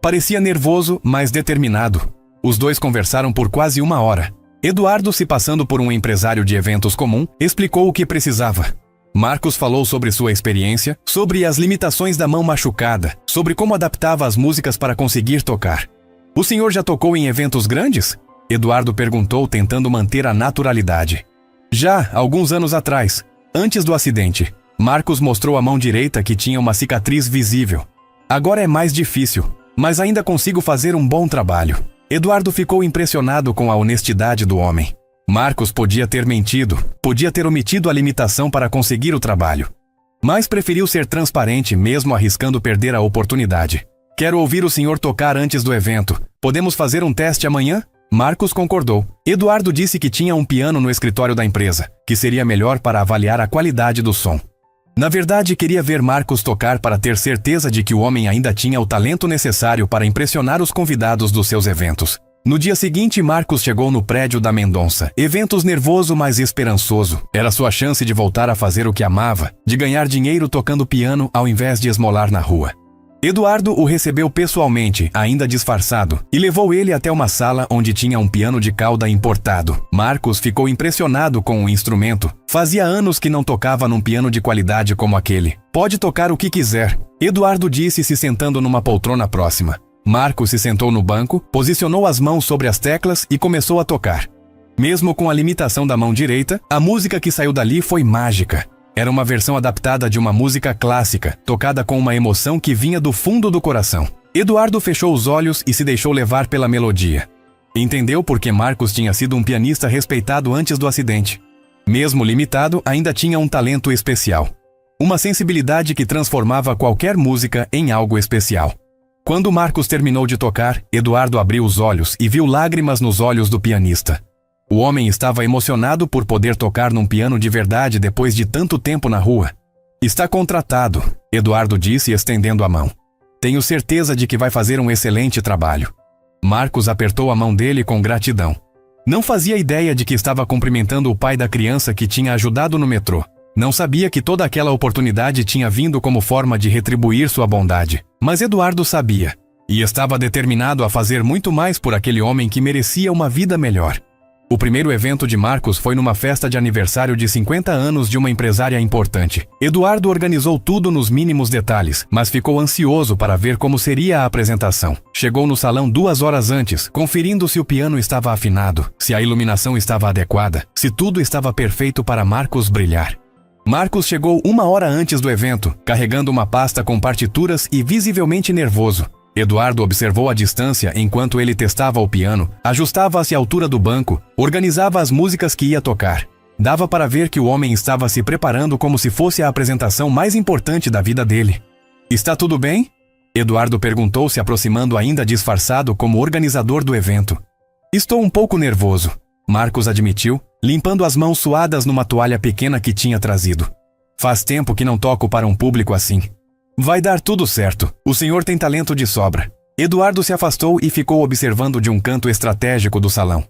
Parecia nervoso, mas determinado. Os dois conversaram por quase 1 hora. Eduardo, se passando por um empresário de eventos comum, explicou o que precisava. Marcos falou sobre sua experiência, sobre as limitações da mão machucada, sobre como adaptava as músicas para conseguir tocar. O senhor já tocou em eventos grandes? Eduardo perguntou, tentando manter a naturalidade. Já alguns anos atrás, antes do acidente, Marcos mostrou a mão direita que tinha uma cicatriz visível. Agora é mais difícil, mas ainda consigo fazer um bom trabalho. Eduardo ficou impressionado com a honestidade do homem. Marcos podia ter mentido, podia ter omitido a limitação para conseguir o trabalho. Mas preferiu ser transparente mesmo arriscando perder a oportunidade. Quero ouvir o senhor tocar antes do evento. Podemos fazer um teste amanhã? Marcos concordou. Eduardo disse que tinha um piano no escritório da empresa, que seria melhor para avaliar a qualidade do som. Na verdade, queria ver Marcos tocar para ter certeza de que o homem ainda tinha o talento necessário para impressionar os convidados dos seus eventos. No dia seguinte, Marcos chegou no prédio da Mendonça. Eventos nervoso, mas esperançoso. Era sua chance de voltar a fazer o que amava, de ganhar dinheiro tocando piano ao invés de esmolar na rua. Eduardo o recebeu pessoalmente, ainda disfarçado, e levou ele até uma sala onde tinha um piano de cauda importado. Marcos ficou impressionado com o instrumento. Fazia anos que não tocava num piano de qualidade como aquele. Pode tocar o que quiser, Eduardo disse se sentando numa poltrona próxima. Marcos se sentou no banco, posicionou as mãos sobre as teclas e começou a tocar. Mesmo com a limitação da mão direita, a música que saiu dali foi mágica. Era uma versão adaptada de uma música clássica, tocada com uma emoção que vinha do fundo do coração. Eduardo fechou os olhos e se deixou levar pela melodia. Entendeu por que Marcos tinha sido um pianista respeitado antes do acidente. Mesmo limitado, ainda tinha um talento especial. Uma sensibilidade que transformava qualquer música em algo especial. Quando Marcos terminou de tocar, Eduardo abriu os olhos e viu lágrimas nos olhos do pianista. O homem estava emocionado por poder tocar num piano de verdade depois de tanto tempo na rua. Está contratado, Eduardo disse estendendo a mão. Tenho certeza de que vai fazer um excelente trabalho. Marcos apertou a mão dele com gratidão. Não fazia ideia de que estava cumprimentando o pai da criança que tinha ajudado no metrô. Não sabia que toda aquela oportunidade tinha vindo como forma de retribuir sua bondade. Mas Eduardo sabia, e estava determinado a fazer muito mais por aquele homem que merecia uma vida melhor. O primeiro evento de Marcos foi numa festa de aniversário de 50 anos de uma empresária importante. Eduardo organizou tudo nos mínimos detalhes, mas ficou ansioso para ver como seria a apresentação. Chegou no salão 2 horas antes, conferindo se o piano estava afinado, se a iluminação estava adequada, se tudo estava perfeito para Marcos brilhar. Marcos chegou 1 hora antes do evento, carregando uma pasta com partituras e visivelmente nervoso. Eduardo observou a distância enquanto ele testava o piano, ajustava-se à altura do banco, organizava as músicas que ia tocar. Dava para ver que o homem estava se preparando como se fosse a apresentação mais importante da vida dele. Está tudo bem? Eduardo perguntou, se aproximando ainda disfarçado como organizador do evento. Estou um pouco nervoso, Marcos admitiu, limpando as mãos suadas numa toalha pequena que tinha trazido. Faz tempo que não toco para um público assim. Vai dar tudo certo. O senhor tem talento de sobra. Eduardo se afastou e ficou observando de um canto estratégico do salão.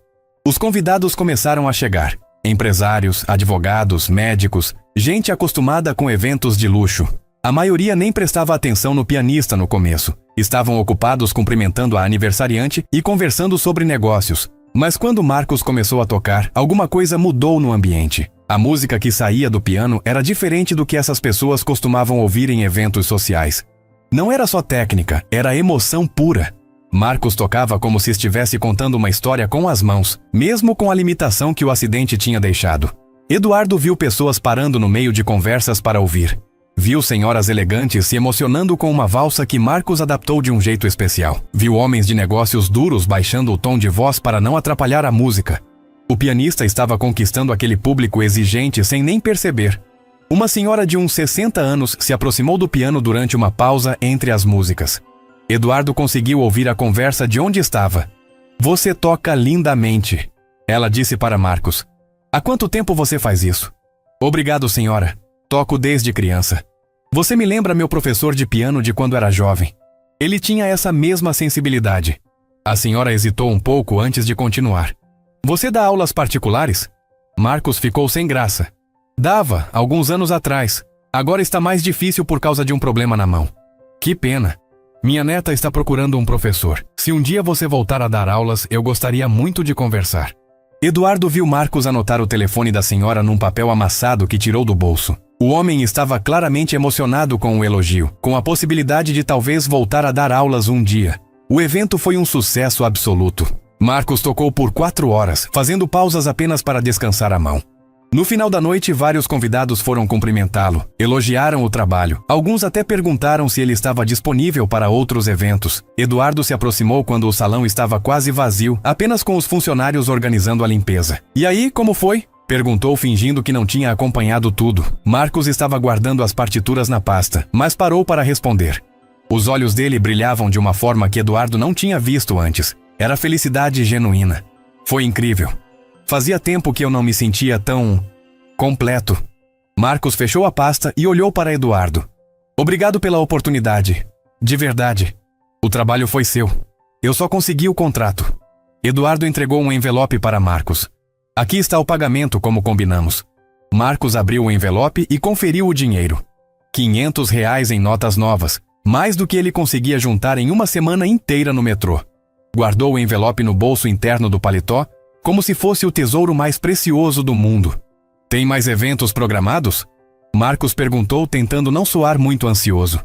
Os convidados começaram a chegar. Empresários, advogados, médicos, gente acostumada com eventos de luxo. A maioria nem prestava atenção no pianista no começo. Estavam ocupados cumprimentando a aniversariante e conversando sobre negócios. Mas quando Marcos começou a tocar, alguma coisa mudou no ambiente. A música que saía do piano era diferente do que essas pessoas costumavam ouvir em eventos sociais. Não era só técnica, era emoção pura. Marcos tocava como se estivesse contando uma história com as mãos, mesmo com a limitação que o acidente tinha deixado. Eduardo viu pessoas parando no meio de conversas para ouvir. Viu senhoras elegantes se emocionando com uma valsa que Marcos adaptou de um jeito especial. Viu homens de negócios duros baixando o tom de voz para não atrapalhar a música. O pianista estava conquistando aquele público exigente sem nem perceber. Uma senhora de uns 60 anos se aproximou do piano durante uma pausa entre as músicas. Eduardo conseguiu ouvir a conversa de onde estava. Você toca lindamente, ela disse para Marcos. Há quanto tempo você faz isso? Obrigado, senhora. Toco desde criança. Você me lembra meu professor de piano de quando era jovem. Ele tinha essa mesma sensibilidade. A senhora hesitou um pouco antes de continuar. Você dá aulas particulares? Marcos ficou sem graça. Dava, alguns anos atrás. Agora está mais difícil por causa de um problema na mão. Que pena. Minha neta está procurando um professor. Se um dia você voltar a dar aulas, eu gostaria muito de conversar. Eduardo viu Marcos anotar o telefone da senhora num papel amassado que tirou do bolso. O homem estava claramente emocionado com o elogio, com a possibilidade de talvez voltar a dar aulas um dia. O evento foi um sucesso absoluto. Marcos tocou por 4 horas, fazendo pausas apenas para descansar a mão. No final da noite, vários convidados foram cumprimentá-lo, elogiaram o trabalho. Alguns até perguntaram se ele estava disponível para outros eventos. Eduardo se aproximou quando o salão estava quase vazio, apenas com os funcionários organizando a limpeza. "E aí, como foi?" perguntou, fingindo que não tinha acompanhado tudo. Marcos estava guardando as partituras na pasta, mas parou para responder. Os olhos dele brilhavam de uma forma que Eduardo não tinha visto antes. Era felicidade genuína. Foi incrível. Fazia tempo que eu não me sentia tão completo. Marcos fechou a pasta e olhou para Eduardo. "Obrigado pela oportunidade. De verdade. O trabalho foi seu. Eu só consegui o contrato." Eduardo entregou um envelope para Marcos. "Aqui está o pagamento como combinamos." Marcos abriu o envelope e conferiu o dinheiro. R$ 500 em notas novas, mais do que ele conseguia juntar em uma semana inteira no metrô. Guardou o envelope no bolso interno do paletó, como se fosse o tesouro mais precioso do mundo. "Tem mais eventos programados?" Marcos perguntou, tentando não soar muito ansioso.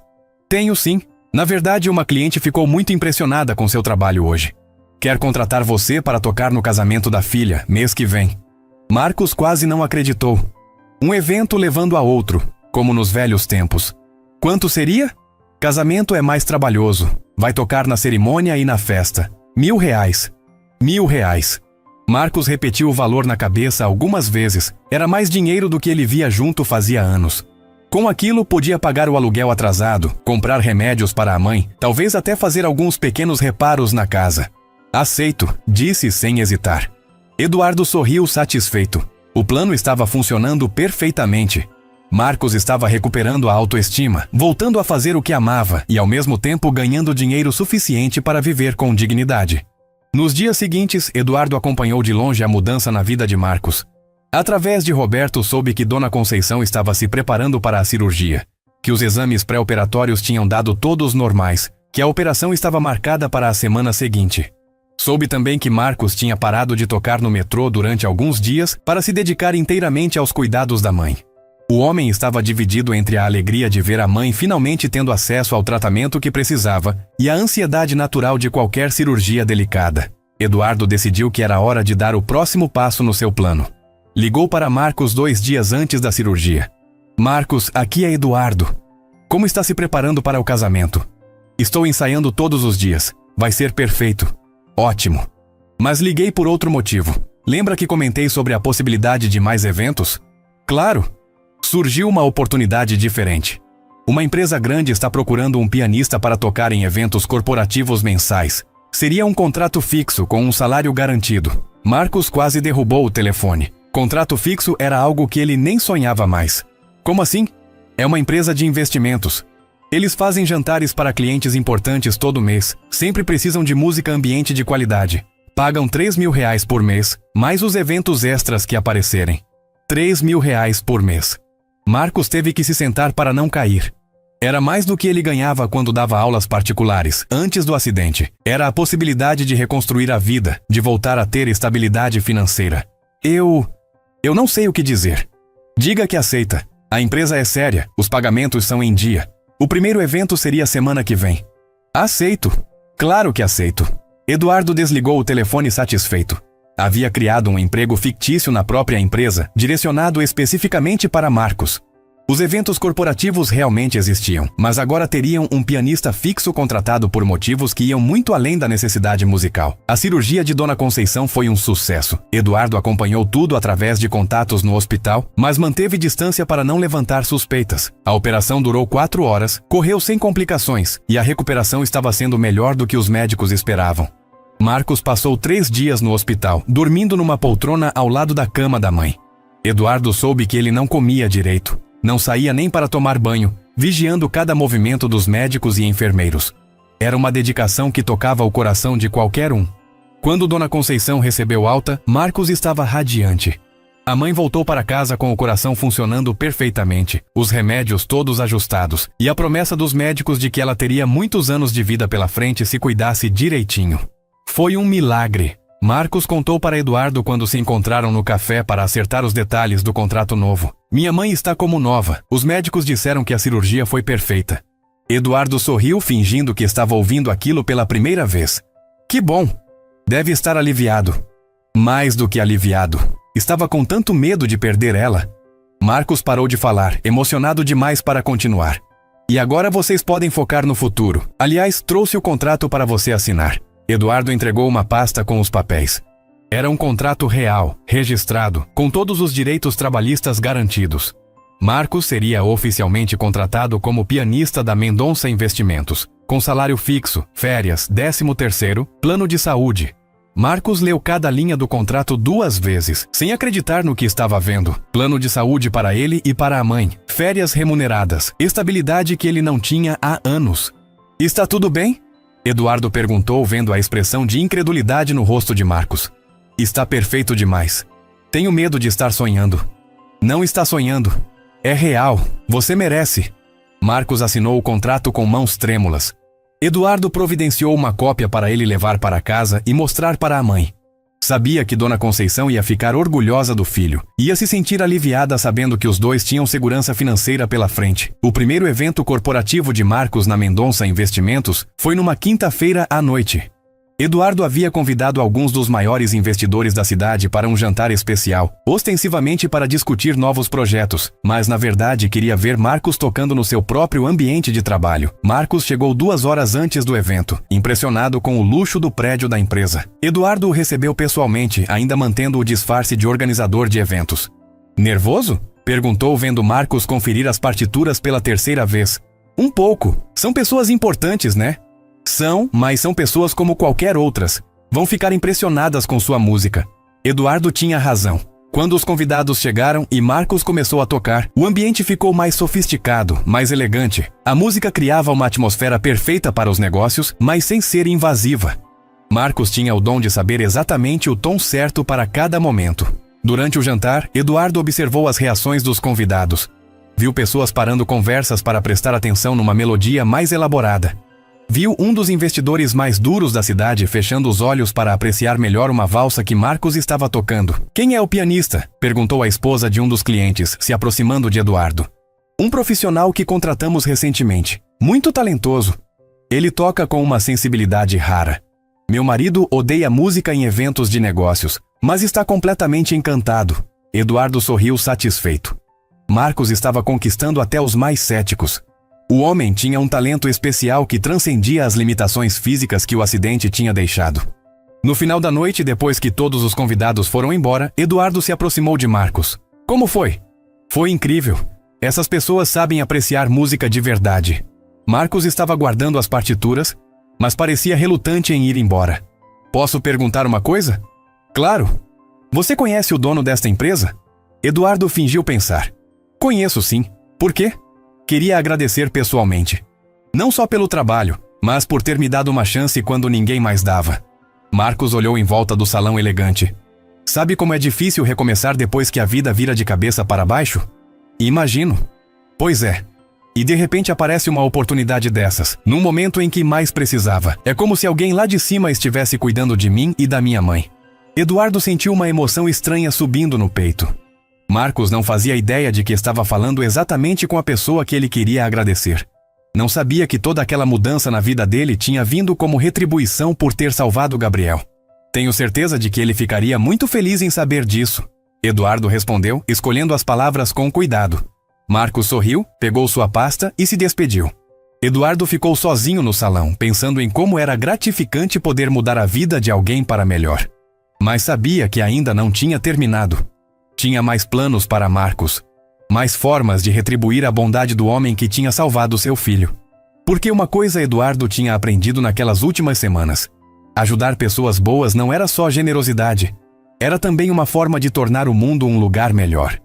"Tenho sim. Na verdade, uma cliente ficou muito impressionada com seu trabalho hoje. Quer contratar você para tocar no casamento da filha, mês que vem." Marcos quase não acreditou. Um evento levando a outro, como nos velhos tempos. "Quanto seria?" "Casamento é mais trabalhoso. Vai tocar na cerimônia e na festa. R$ 1.000. R$ 1.000. Marcos repetiu o valor na cabeça algumas vezes. Era mais dinheiro do que ele via junto fazia anos. Com aquilo, podia pagar o aluguel atrasado, comprar remédios para a mãe, talvez até fazer alguns pequenos reparos na casa. "Aceito", disse sem hesitar. Eduardo sorriu satisfeito. O plano estava funcionando perfeitamente. Marcos estava recuperando a autoestima, voltando a fazer o que amava e ao mesmo tempo ganhando dinheiro suficiente para viver com dignidade. Nos dias seguintes, Eduardo acompanhou de longe a mudança na vida de Marcos. Através de Roberto, soube que Dona Conceição estava se preparando para a cirurgia, que os exames pré-operatórios tinham dado todos normais, que a operação estava marcada para a semana seguinte. Soube também que Marcos tinha parado de tocar no metrô durante alguns dias para se dedicar inteiramente aos cuidados da mãe. O homem estava dividido entre a alegria de ver a mãe finalmente tendo acesso ao tratamento que precisava e a ansiedade natural de qualquer cirurgia delicada. Eduardo decidiu que era hora de dar o próximo passo no seu plano. Ligou para Marcos 2 dias antes da cirurgia. "Marcos, aqui é Eduardo. Como está se preparando para o casamento?" "Estou ensaiando todos os dias. Vai ser perfeito." "Ótimo. Mas liguei por outro motivo. Lembra que comentei sobre a possibilidade de mais eventos?" "Claro. Surgiu uma oportunidade diferente. Uma empresa grande está procurando um pianista para tocar em eventos corporativos mensais. Seria um contrato fixo com um salário garantido." Marcos quase derrubou o telefone. Contrato fixo era algo que ele nem sonhava mais. "Como assim?" "É uma empresa de investimentos. Eles fazem jantares para clientes importantes todo mês. Sempre precisam de música ambiente de qualidade. Pagam R$ 3.000 por mês, mais os eventos extras que aparecerem. R$ 3.000 por mês." Marcos teve que se sentar para não cair. Era mais do que ele ganhava quando dava aulas particulares, antes do acidente. Era a possibilidade de reconstruir a vida, de voltar a ter estabilidade financeira. Eu não sei o que dizer." "Diga que aceita. A empresa é séria, os pagamentos são em dia. O primeiro evento seria semana que vem." "Aceito. Claro que aceito." Eduardo desligou o telefone satisfeito. Havia criado um emprego fictício na própria empresa, direcionado especificamente para Marcos. Os eventos corporativos realmente existiam, mas agora teriam um pianista fixo contratado por motivos que iam muito além da necessidade musical. A cirurgia de Dona Conceição foi um sucesso. Eduardo acompanhou tudo através de contatos no hospital, mas manteve distância para não levantar suspeitas. A operação durou 4 horas, correu sem complicações, e a recuperação estava sendo melhor do que os médicos esperavam. Marcos passou 3 dias no hospital, dormindo numa poltrona ao lado da cama da mãe. Eduardo soube que ele não comia direito. Não saía nem para tomar banho, vigiando cada movimento dos médicos e enfermeiros. Era uma dedicação que tocava o coração de qualquer um. Quando Dona Conceição recebeu alta, Marcos estava radiante. A mãe voltou para casa com o coração funcionando perfeitamente, os remédios todos ajustados, e a promessa dos médicos de que ela teria muitos anos de vida pela frente se cuidasse direitinho. Foi um milagre. Marcos contou para Eduardo quando se encontraram no café para acertar os detalhes do contrato novo. "Minha mãe está como nova. Os médicos disseram que a cirurgia foi perfeita." Eduardo sorriu, fingindo que estava ouvindo aquilo pela primeira vez. "Que bom! Deve estar aliviado." "Mais do que aliviado. Estava com tanto medo de perder ela. Marcos parou de falar, emocionado demais para continuar. E agora vocês podem focar no futuro. Aliás, trouxe o contrato para você assinar. Eduardo entregou uma pasta com os papéis. Era um contrato real, registrado, com todos os direitos trabalhistas garantidos. Marcos seria oficialmente contratado como pianista da Mendonça Investimentos, com salário fixo, férias, 13º, plano de saúde. Marcos leu cada linha do contrato 2 vezes, sem acreditar no que estava vendo. Plano de saúde para ele e para a mãe, férias remuneradas, estabilidade que ele não tinha há anos. Está tudo bem? Eduardo perguntou, vendo a expressão de incredulidade no rosto de Marcos. Está perfeito demais. Tenho medo de estar sonhando. Não está sonhando. É real. Você merece. Marcos assinou o contrato com mãos trêmulas. Eduardo providenciou uma cópia para ele levar para casa e mostrar para a mãe. Sabia que Dona Conceição ia ficar orgulhosa do filho. Ia se sentir aliviada sabendo que os dois tinham segurança financeira pela frente. O primeiro evento corporativo de Marcos na Mendonça Investimentos foi numa quinta-feira à noite. Eduardo havia convidado alguns dos maiores investidores da cidade para um jantar especial, ostensivamente para discutir novos projetos, mas na verdade queria ver Marcos tocando no seu próprio ambiente de trabalho. Marcos chegou 2 horas antes do evento, impressionado com o luxo do prédio da empresa. Eduardo o recebeu pessoalmente, ainda mantendo o disfarce de organizador de eventos. Nervoso? Perguntou, vendo Marcos conferir as partituras pela 3ª vez. Um pouco. São pessoas importantes, né? São, mas são pessoas como qualquer outras. Vão ficar impressionadas com sua música. Eduardo tinha razão. Quando os convidados chegaram e Marcos começou a tocar, o ambiente ficou mais sofisticado, mais elegante. A música criava uma atmosfera perfeita para os negócios, mas sem ser invasiva. Marcos tinha o dom de saber exatamente o tom certo para cada momento. Durante o jantar, Eduardo observou as reações dos convidados. Viu pessoas parando conversas para prestar atenção numa melodia mais elaborada. Viu um dos investidores mais duros da cidade fechando os olhos para apreciar melhor uma valsa que Marcos estava tocando. Quem é o pianista? Perguntou a esposa de um dos clientes, se aproximando de Eduardo. Um profissional que contratamos recentemente. Muito talentoso. Ele toca com uma sensibilidade rara. Meu marido odeia música em eventos de negócios, mas está completamente encantado. Eduardo sorriu satisfeito. Marcos estava conquistando até os mais céticos. O homem tinha um talento especial que transcendia as limitações físicas que o acidente tinha deixado. No final da noite, depois que todos os convidados foram embora, Eduardo se aproximou de Marcos. Como foi? Foi incrível. Essas pessoas sabem apreciar música de verdade. Marcos estava guardando as partituras, mas parecia relutante em ir embora. Posso perguntar uma coisa? Claro. Você conhece o dono desta empresa? Eduardo fingiu pensar. Conheço sim. Por quê? Queria agradecer pessoalmente. Não só pelo trabalho, mas por ter me dado uma chance quando ninguém mais dava. Marcos olhou em volta do salão elegante. Sabe como é difícil recomeçar depois que a vida vira de cabeça para baixo? Imagino. Pois é. E de repente aparece uma oportunidade dessas, num momento em que mais precisava. É como se alguém lá de cima estivesse cuidando de mim e da minha mãe. Eduardo sentiu uma emoção estranha subindo no peito. Marcos não fazia ideia de que estava falando exatamente com a pessoa que ele queria agradecer. Não sabia que toda aquela mudança na vida dele tinha vindo como retribuição por ter salvado Gabriel. Tenho certeza de que ele ficaria muito feliz em saber disso. Eduardo respondeu, escolhendo as palavras com cuidado. Marcos sorriu, pegou sua pasta e se despediu. Eduardo ficou sozinho no salão, pensando em como era gratificante poder mudar a vida de alguém para melhor. Mas sabia que ainda não tinha terminado. Tinha mais planos para Marcos. Mais formas de retribuir a bondade do homem que tinha salvado seu filho. Porque uma coisa Eduardo tinha aprendido naquelas últimas semanas. Ajudar pessoas boas não era só generosidade. Era também uma forma de tornar o mundo um lugar melhor.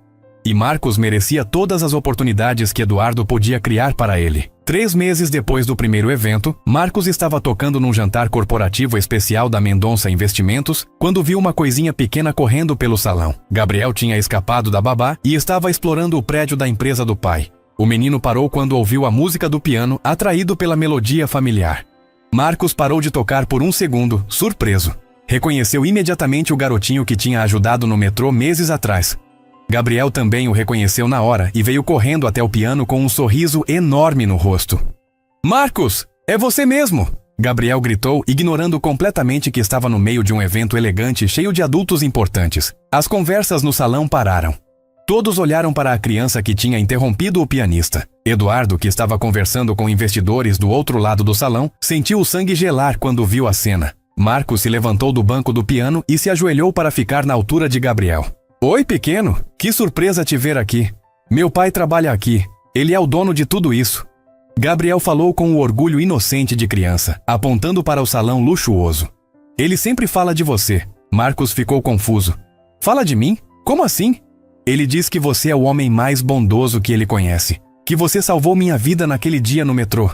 E Marcos merecia todas as oportunidades que Eduardo podia criar para ele. 3 meses depois do primeiro evento, Marcos estava tocando num jantar corporativo especial da Mendonça Investimentos, quando viu uma coisinha pequena correndo pelo salão. Gabriel tinha escapado da babá e estava explorando o prédio da empresa do pai. O menino parou quando ouviu a música do piano, atraído pela melodia familiar. Marcos parou de tocar por um segundo, surpreso. Reconheceu imediatamente o garotinho que tinha ajudado no metrô meses atrás. Gabriel também o reconheceu na hora e veio correndo até o piano com um sorriso enorme no rosto. Marcos, é você mesmo! Gabriel gritou, ignorando completamente que estava no meio de um evento elegante cheio de adultos importantes. As conversas no salão pararam. Todos olharam para a criança que tinha interrompido o pianista. Eduardo, que estava conversando com investidores do outro lado do salão, sentiu o sangue gelar quando viu a cena. Marcos se levantou do banco do piano e se ajoelhou para ficar na altura de Gabriel. Oi, pequeno! Que surpresa te ver aqui! Meu pai trabalha aqui. Ele é o dono de tudo isso. Gabriel falou com o orgulho inocente de criança, apontando para o salão luxuoso. Ele sempre fala de você. Marcos ficou confuso. Fala de mim? Como assim? Ele diz que você é o homem mais bondoso que ele conhece. Que você salvou minha vida naquele dia no metrô.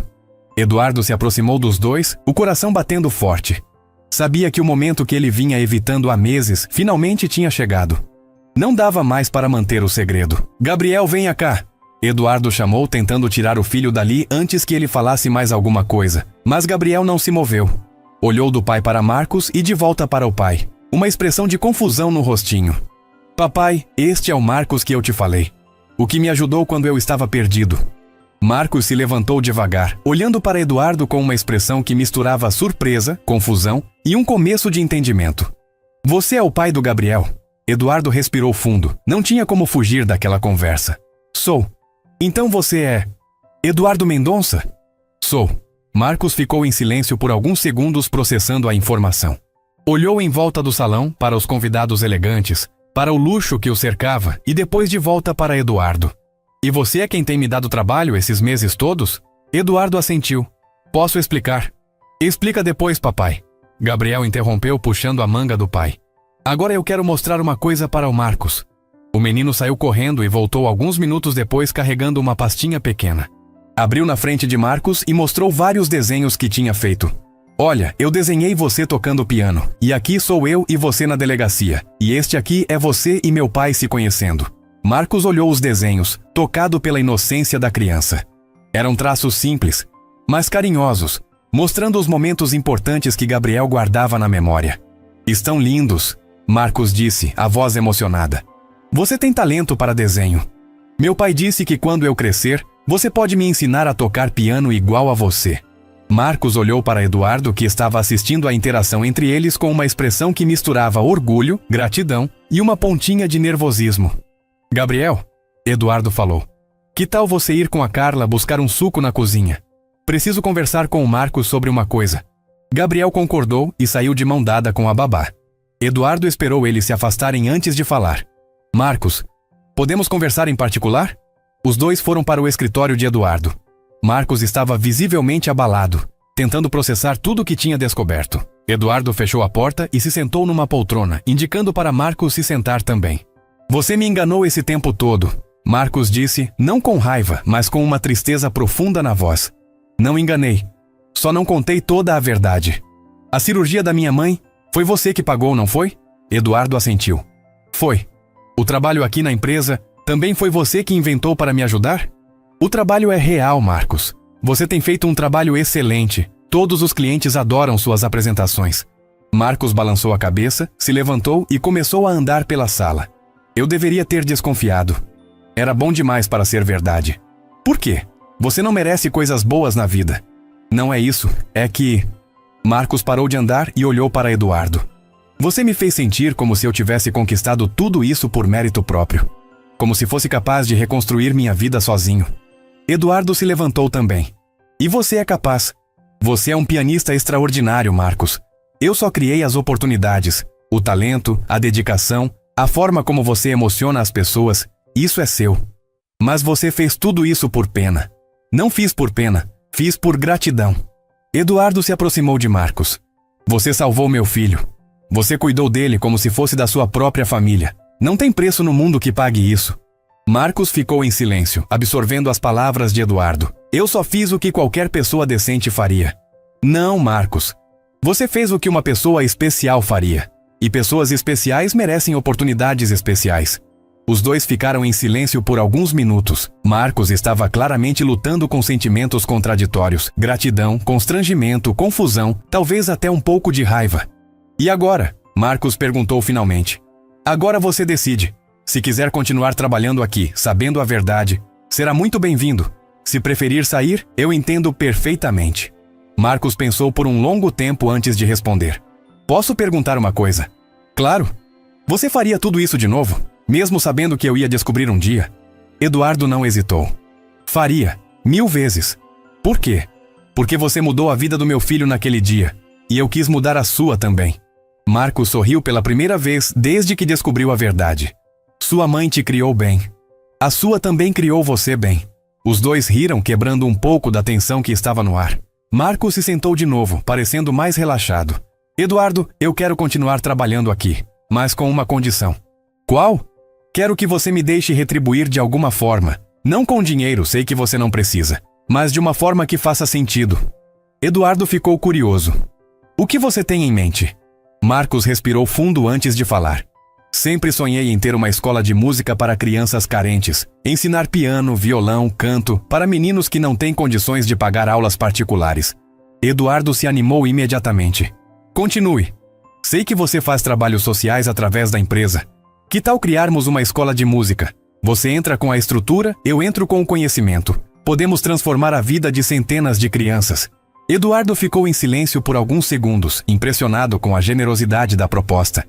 Eduardo se aproximou dos dois, o coração batendo forte. Sabia que o momento que ele vinha evitando há meses finalmente tinha chegado. Não dava mais para manter o segredo. Gabriel, venha cá! Eduardo chamou, tentando tirar o filho dali antes que ele falasse mais alguma coisa. Mas Gabriel não se moveu. Olhou do pai para Marcos e de volta para o pai. Uma expressão de confusão no rostinho. Papai, este é o Marcos que eu te falei. O que me ajudou quando eu estava perdido. Marcos se levantou devagar, olhando para Eduardo com uma expressão que misturava surpresa, confusão e um começo de entendimento. Você é o pai do Gabriel. Eduardo respirou fundo. Não tinha como fugir daquela conversa. Sou. Então você é... Eduardo Mendonça? Sou. Marcos ficou em silêncio por alguns segundos processando a informação. Olhou em volta do salão, para os convidados elegantes, para o luxo que o cercava e depois de volta para Eduardo. E você é quem tem me dado trabalho esses meses todos? Eduardo assentiu. Posso explicar? Explica depois, papai. Gabriel interrompeu puxando a manga do pai. Agora eu quero mostrar uma coisa para o Marcos. O menino saiu correndo e voltou alguns minutos depois carregando uma pastinha pequena. Abriu na frente de Marcos e mostrou vários desenhos que tinha feito. Olha, eu desenhei você tocando piano, e aqui sou eu e você na delegacia, e este aqui é você e meu pai se conhecendo. Marcos olhou os desenhos, tocado pela inocência da criança. Eram traços simples, mas carinhosos, mostrando os momentos importantes que Gabriel guardava na memória. Estão lindos, Marcos disse, a voz emocionada. Você tem talento para desenho. Meu pai disse que quando eu crescer, você pode me ensinar a tocar piano igual a você. Marcos olhou para Eduardo, que estava assistindo à interação entre eles com uma expressão que misturava orgulho, gratidão e uma pontinha de nervosismo. Gabriel, Eduardo falou, que tal você ir com a Carla buscar um suco na cozinha? Preciso conversar com o Marcos sobre uma coisa. Gabriel concordou e saiu de mão dada com a babá. Eduardo esperou eles se afastarem antes de falar. Marcos, podemos conversar em particular? Os dois foram para o escritório de Eduardo. Marcos estava visivelmente abalado, tentando processar tudo o que tinha descoberto. Eduardo fechou a porta e se sentou numa poltrona, indicando para Marcos se sentar também. Você me enganou esse tempo todo, Marcos disse, não com raiva, mas com uma tristeza profunda na voz. Não enganei. Só não contei toda a verdade. A cirurgia da minha mãe, foi você que pagou, não foi? Eduardo assentiu. Foi. O trabalho aqui na empresa, também foi você que inventou para me ajudar? O trabalho é real, Marcos. Você tem feito um trabalho excelente. Todos os clientes adoram suas apresentações. Marcos balançou a cabeça, se levantou e começou a andar pela sala. Eu deveria ter desconfiado. Era bom demais para ser verdade. Por quê? Você não merece coisas boas na vida. Não é isso, é que... Marcos parou de andar e olhou para Eduardo. Você me fez sentir como se eu tivesse conquistado tudo isso por mérito próprio. Como se fosse capaz de reconstruir minha vida sozinho. Eduardo se levantou também. E você é capaz. Você é um pianista extraordinário, Marcos. Eu só criei as oportunidades, o talento, a dedicação, a forma como você emociona as pessoas, isso é seu. Mas você fez tudo isso por pena. Não fiz por pena, fiz por gratidão. Eduardo se aproximou de Marcos. Você salvou meu filho. Você cuidou dele como se fosse da sua própria família. Não tem preço no mundo que pague isso. Marcos ficou em silêncio, absorvendo as palavras de Eduardo. Eu só fiz o que qualquer pessoa decente faria. Não, Marcos. Você fez o que uma pessoa especial faria. E pessoas especiais merecem oportunidades especiais. Os dois ficaram em silêncio por alguns minutos. Marcos estava claramente lutando com sentimentos contraditórios. Gratidão, constrangimento, confusão, talvez até um pouco de raiva. E agora? Marcos perguntou finalmente. Agora você decide. Se quiser continuar trabalhando aqui, sabendo a verdade, será muito bem-vindo. Se preferir sair, eu entendo perfeitamente. Marcos pensou por um longo tempo antes de responder. Posso perguntar uma coisa? Claro. Você faria tudo isso de novo, mesmo sabendo que eu ia descobrir um dia? Eduardo não hesitou. Faria, 1000 vezes. Por quê? Porque você mudou a vida do meu filho naquele dia, e eu quis mudar a sua também. Marcos sorriu pela primeira vez desde que descobriu a verdade. Sua mãe te criou bem. A sua também criou você bem. Os dois riram, quebrando um pouco da tensão que estava no ar. Marcos se sentou de novo, parecendo mais relaxado. Eduardo, eu quero continuar trabalhando aqui, mas com uma condição. Qual? Quero que você me deixe retribuir de alguma forma. Não com dinheiro, sei que você não precisa, mas de uma forma que faça sentido. Eduardo ficou curioso. O que você tem em mente? Marcos respirou fundo antes de falar. Sempre sonhei em ter uma escola de música para crianças carentes, ensinar piano, violão, canto, para meninos que não têm condições de pagar aulas particulares. Eduardo se animou imediatamente. Continue. Sei que você faz trabalhos sociais através da empresa. Que tal criarmos uma escola de música? Você entra com a estrutura, eu entro com o conhecimento. Podemos transformar a vida de centenas de crianças. Eduardo ficou em silêncio por alguns segundos, impressionado com a generosidade da proposta.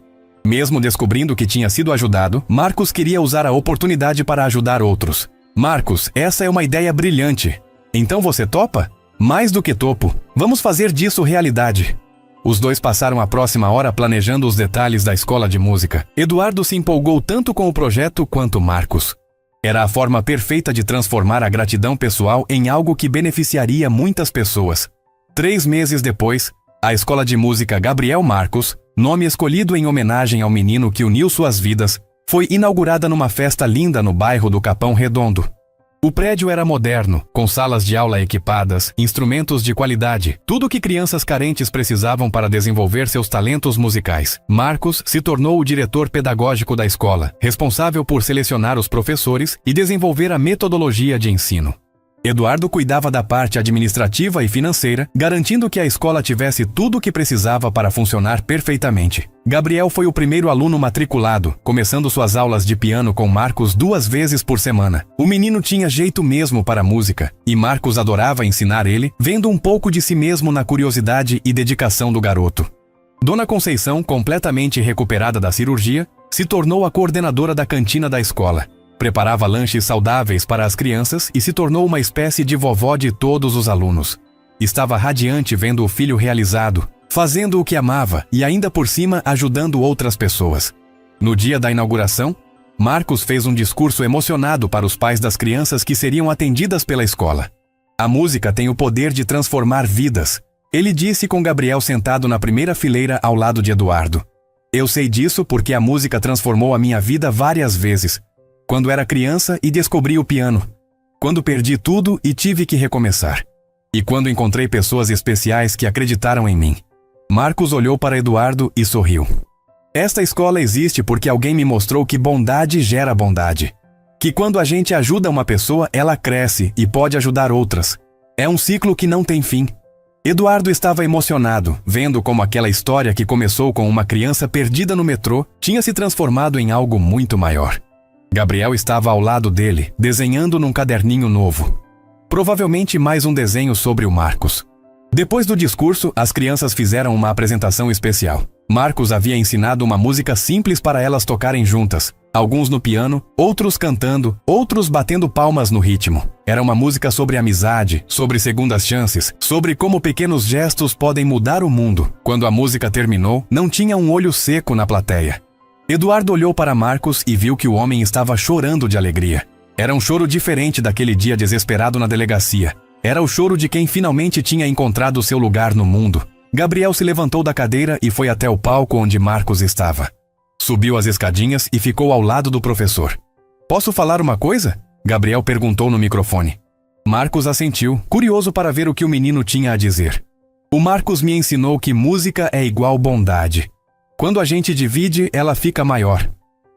Mesmo descobrindo que tinha sido ajudado, Marcos queria usar a oportunidade para ajudar outros. Marcos, essa é uma ideia brilhante. Então você topa? Mais do que topo. Vamos fazer disso realidade. Os dois passaram a próxima hora planejando os detalhes da escola de música. Eduardo se empolgou tanto com o projeto quanto Marcos. Era a forma perfeita de transformar a gratidão pessoal em algo que beneficiaria muitas pessoas. 3 meses depois, a escola de música Gabriel Marcos, nome escolhido em homenagem ao menino que uniu suas vidas, foi inaugurada numa festa linda no bairro do Capão Redondo. O prédio era moderno, com salas de aula equipadas, instrumentos de qualidade, tudo o que crianças carentes precisavam para desenvolver seus talentos musicais. Marcos se tornou o diretor pedagógico da escola, responsável por selecionar os professores e desenvolver a metodologia de ensino. Eduardo cuidava da parte administrativa e financeira, garantindo que a escola tivesse tudo o que precisava para funcionar perfeitamente. Gabriel foi o primeiro aluno matriculado, começando suas aulas de piano com Marcos 2 vezes por semana. O menino tinha jeito mesmo para música, e Marcos adorava ensinar ele, vendo um pouco de si mesmo na curiosidade e dedicação do garoto. Dona Conceição, completamente recuperada da cirurgia, se tornou a coordenadora da cantina da escola. Preparava lanches saudáveis para as crianças e se tornou uma espécie de vovó de todos os alunos. Estava radiante vendo o filho realizado, fazendo o que amava e ainda por cima ajudando outras pessoas. No dia da inauguração, Marcos fez um discurso emocionado para os pais das crianças que seriam atendidas pela escola. A música tem o poder de transformar vidas, ele disse com Gabriel sentado na primeira fileira ao lado de Eduardo. Eu sei disso porque a música transformou a minha vida várias vezes. Quando era criança e descobri o piano. Quando perdi tudo e tive que recomeçar. E quando encontrei pessoas especiais que acreditaram em mim. Marcos olhou para Eduardo e sorriu. Esta escola existe porque alguém me mostrou que bondade gera bondade. Que quando a gente ajuda uma pessoa, ela cresce e pode ajudar outras. É um ciclo que não tem fim. Eduardo estava emocionado, vendo como aquela história que começou com uma criança perdida no metrô tinha se transformado em algo muito maior. Gabriel estava ao lado dele, desenhando num caderninho novo. Provavelmente mais um desenho sobre o Marcos. Depois do discurso, as crianças fizeram uma apresentação especial. Marcos havia ensinado uma música simples para elas tocarem juntas. Alguns no piano, outros cantando, outros batendo palmas no ritmo. Era uma música sobre amizade, sobre segundas chances, sobre como pequenos gestos podem mudar o mundo. Quando a música terminou, não tinha um olho seco na plateia. Eduardo olhou para Marcos e viu que o homem estava chorando de alegria. Era um choro diferente daquele dia desesperado na delegacia. Era o choro de quem finalmente tinha encontrado seu lugar no mundo. Gabriel se levantou da cadeira e foi até o palco onde Marcos estava. Subiu as escadinhas e ficou ao lado do professor. Posso falar uma coisa? Gabriel perguntou no microfone. Marcos assentiu, curioso para ver o que o menino tinha a dizer. O Marcos me ensinou que música é igual bondade. Quando a gente divide, ela fica maior.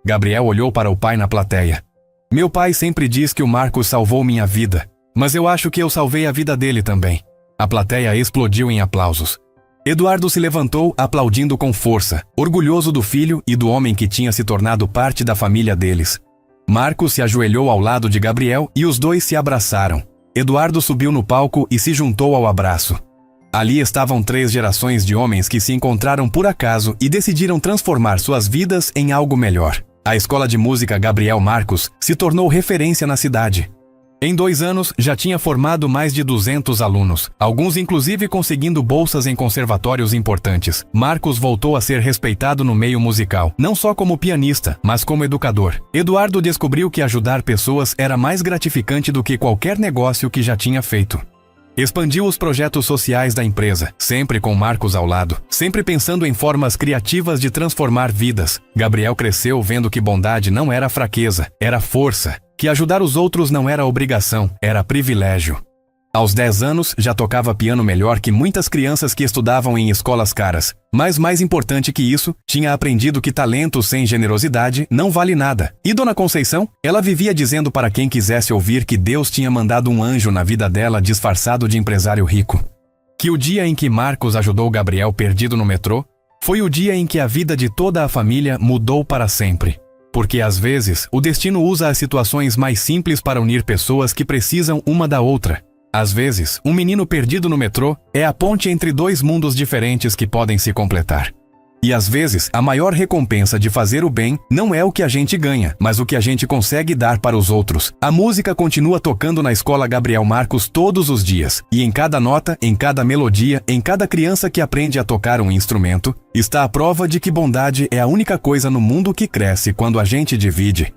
Gabriel olhou para o pai na plateia. Meu pai sempre diz que o Marcos salvou minha vida, mas eu acho que eu salvei a vida dele também. A plateia explodiu em aplausos. Eduardo se levantou, aplaudindo com força, orgulhoso do filho e do homem que tinha se tornado parte da família deles. Marcos se ajoelhou ao lado de Gabriel e os dois se abraçaram. Eduardo subiu no palco e se juntou ao abraço. Ali estavam 3 gerações de homens que se encontraram por acaso e decidiram transformar suas vidas em algo melhor. A Escola de Música Gabriel Marcos se tornou referência na cidade. Em 2 anos, já tinha formado mais de 200 alunos, alguns inclusive conseguindo bolsas em conservatórios importantes. Marcos voltou a ser respeitado no meio musical, não só como pianista, mas como educador. Eduardo descobriu que ajudar pessoas era mais gratificante do que qualquer negócio que já tinha feito. Expandiu os projetos sociais da empresa, sempre com Marcos ao lado, sempre pensando em formas criativas de transformar vidas. Gabriel cresceu vendo que bondade não era fraqueza, era força, que ajudar os outros não era obrigação, era privilégio. Aos 10 anos, já tocava piano melhor que muitas crianças que estudavam em escolas caras. Mas mais importante que isso, tinha aprendido que talento sem generosidade não vale nada. E Dona Conceição? Ela vivia dizendo para quem quisesse ouvir que Deus tinha mandado um anjo na vida dela disfarçado de empresário rico. Que o dia em que Marcos ajudou Gabriel perdido no metrô, foi o dia em que a vida de toda a família mudou para sempre. Porque às vezes, o destino usa as situações mais simples para unir pessoas que precisam uma da outra. Às vezes, um menino perdido no metrô é a ponte entre 2 mundos diferentes que podem se completar. E às vezes, a maior recompensa de fazer o bem não é o que a gente ganha, mas o que a gente consegue dar para os outros. A música continua tocando na Escola Gabriel Marcos todos os dias, e em cada nota, em cada melodia, em cada criança que aprende a tocar um instrumento, está a prova de que bondade é a única coisa no mundo que cresce quando a gente divide.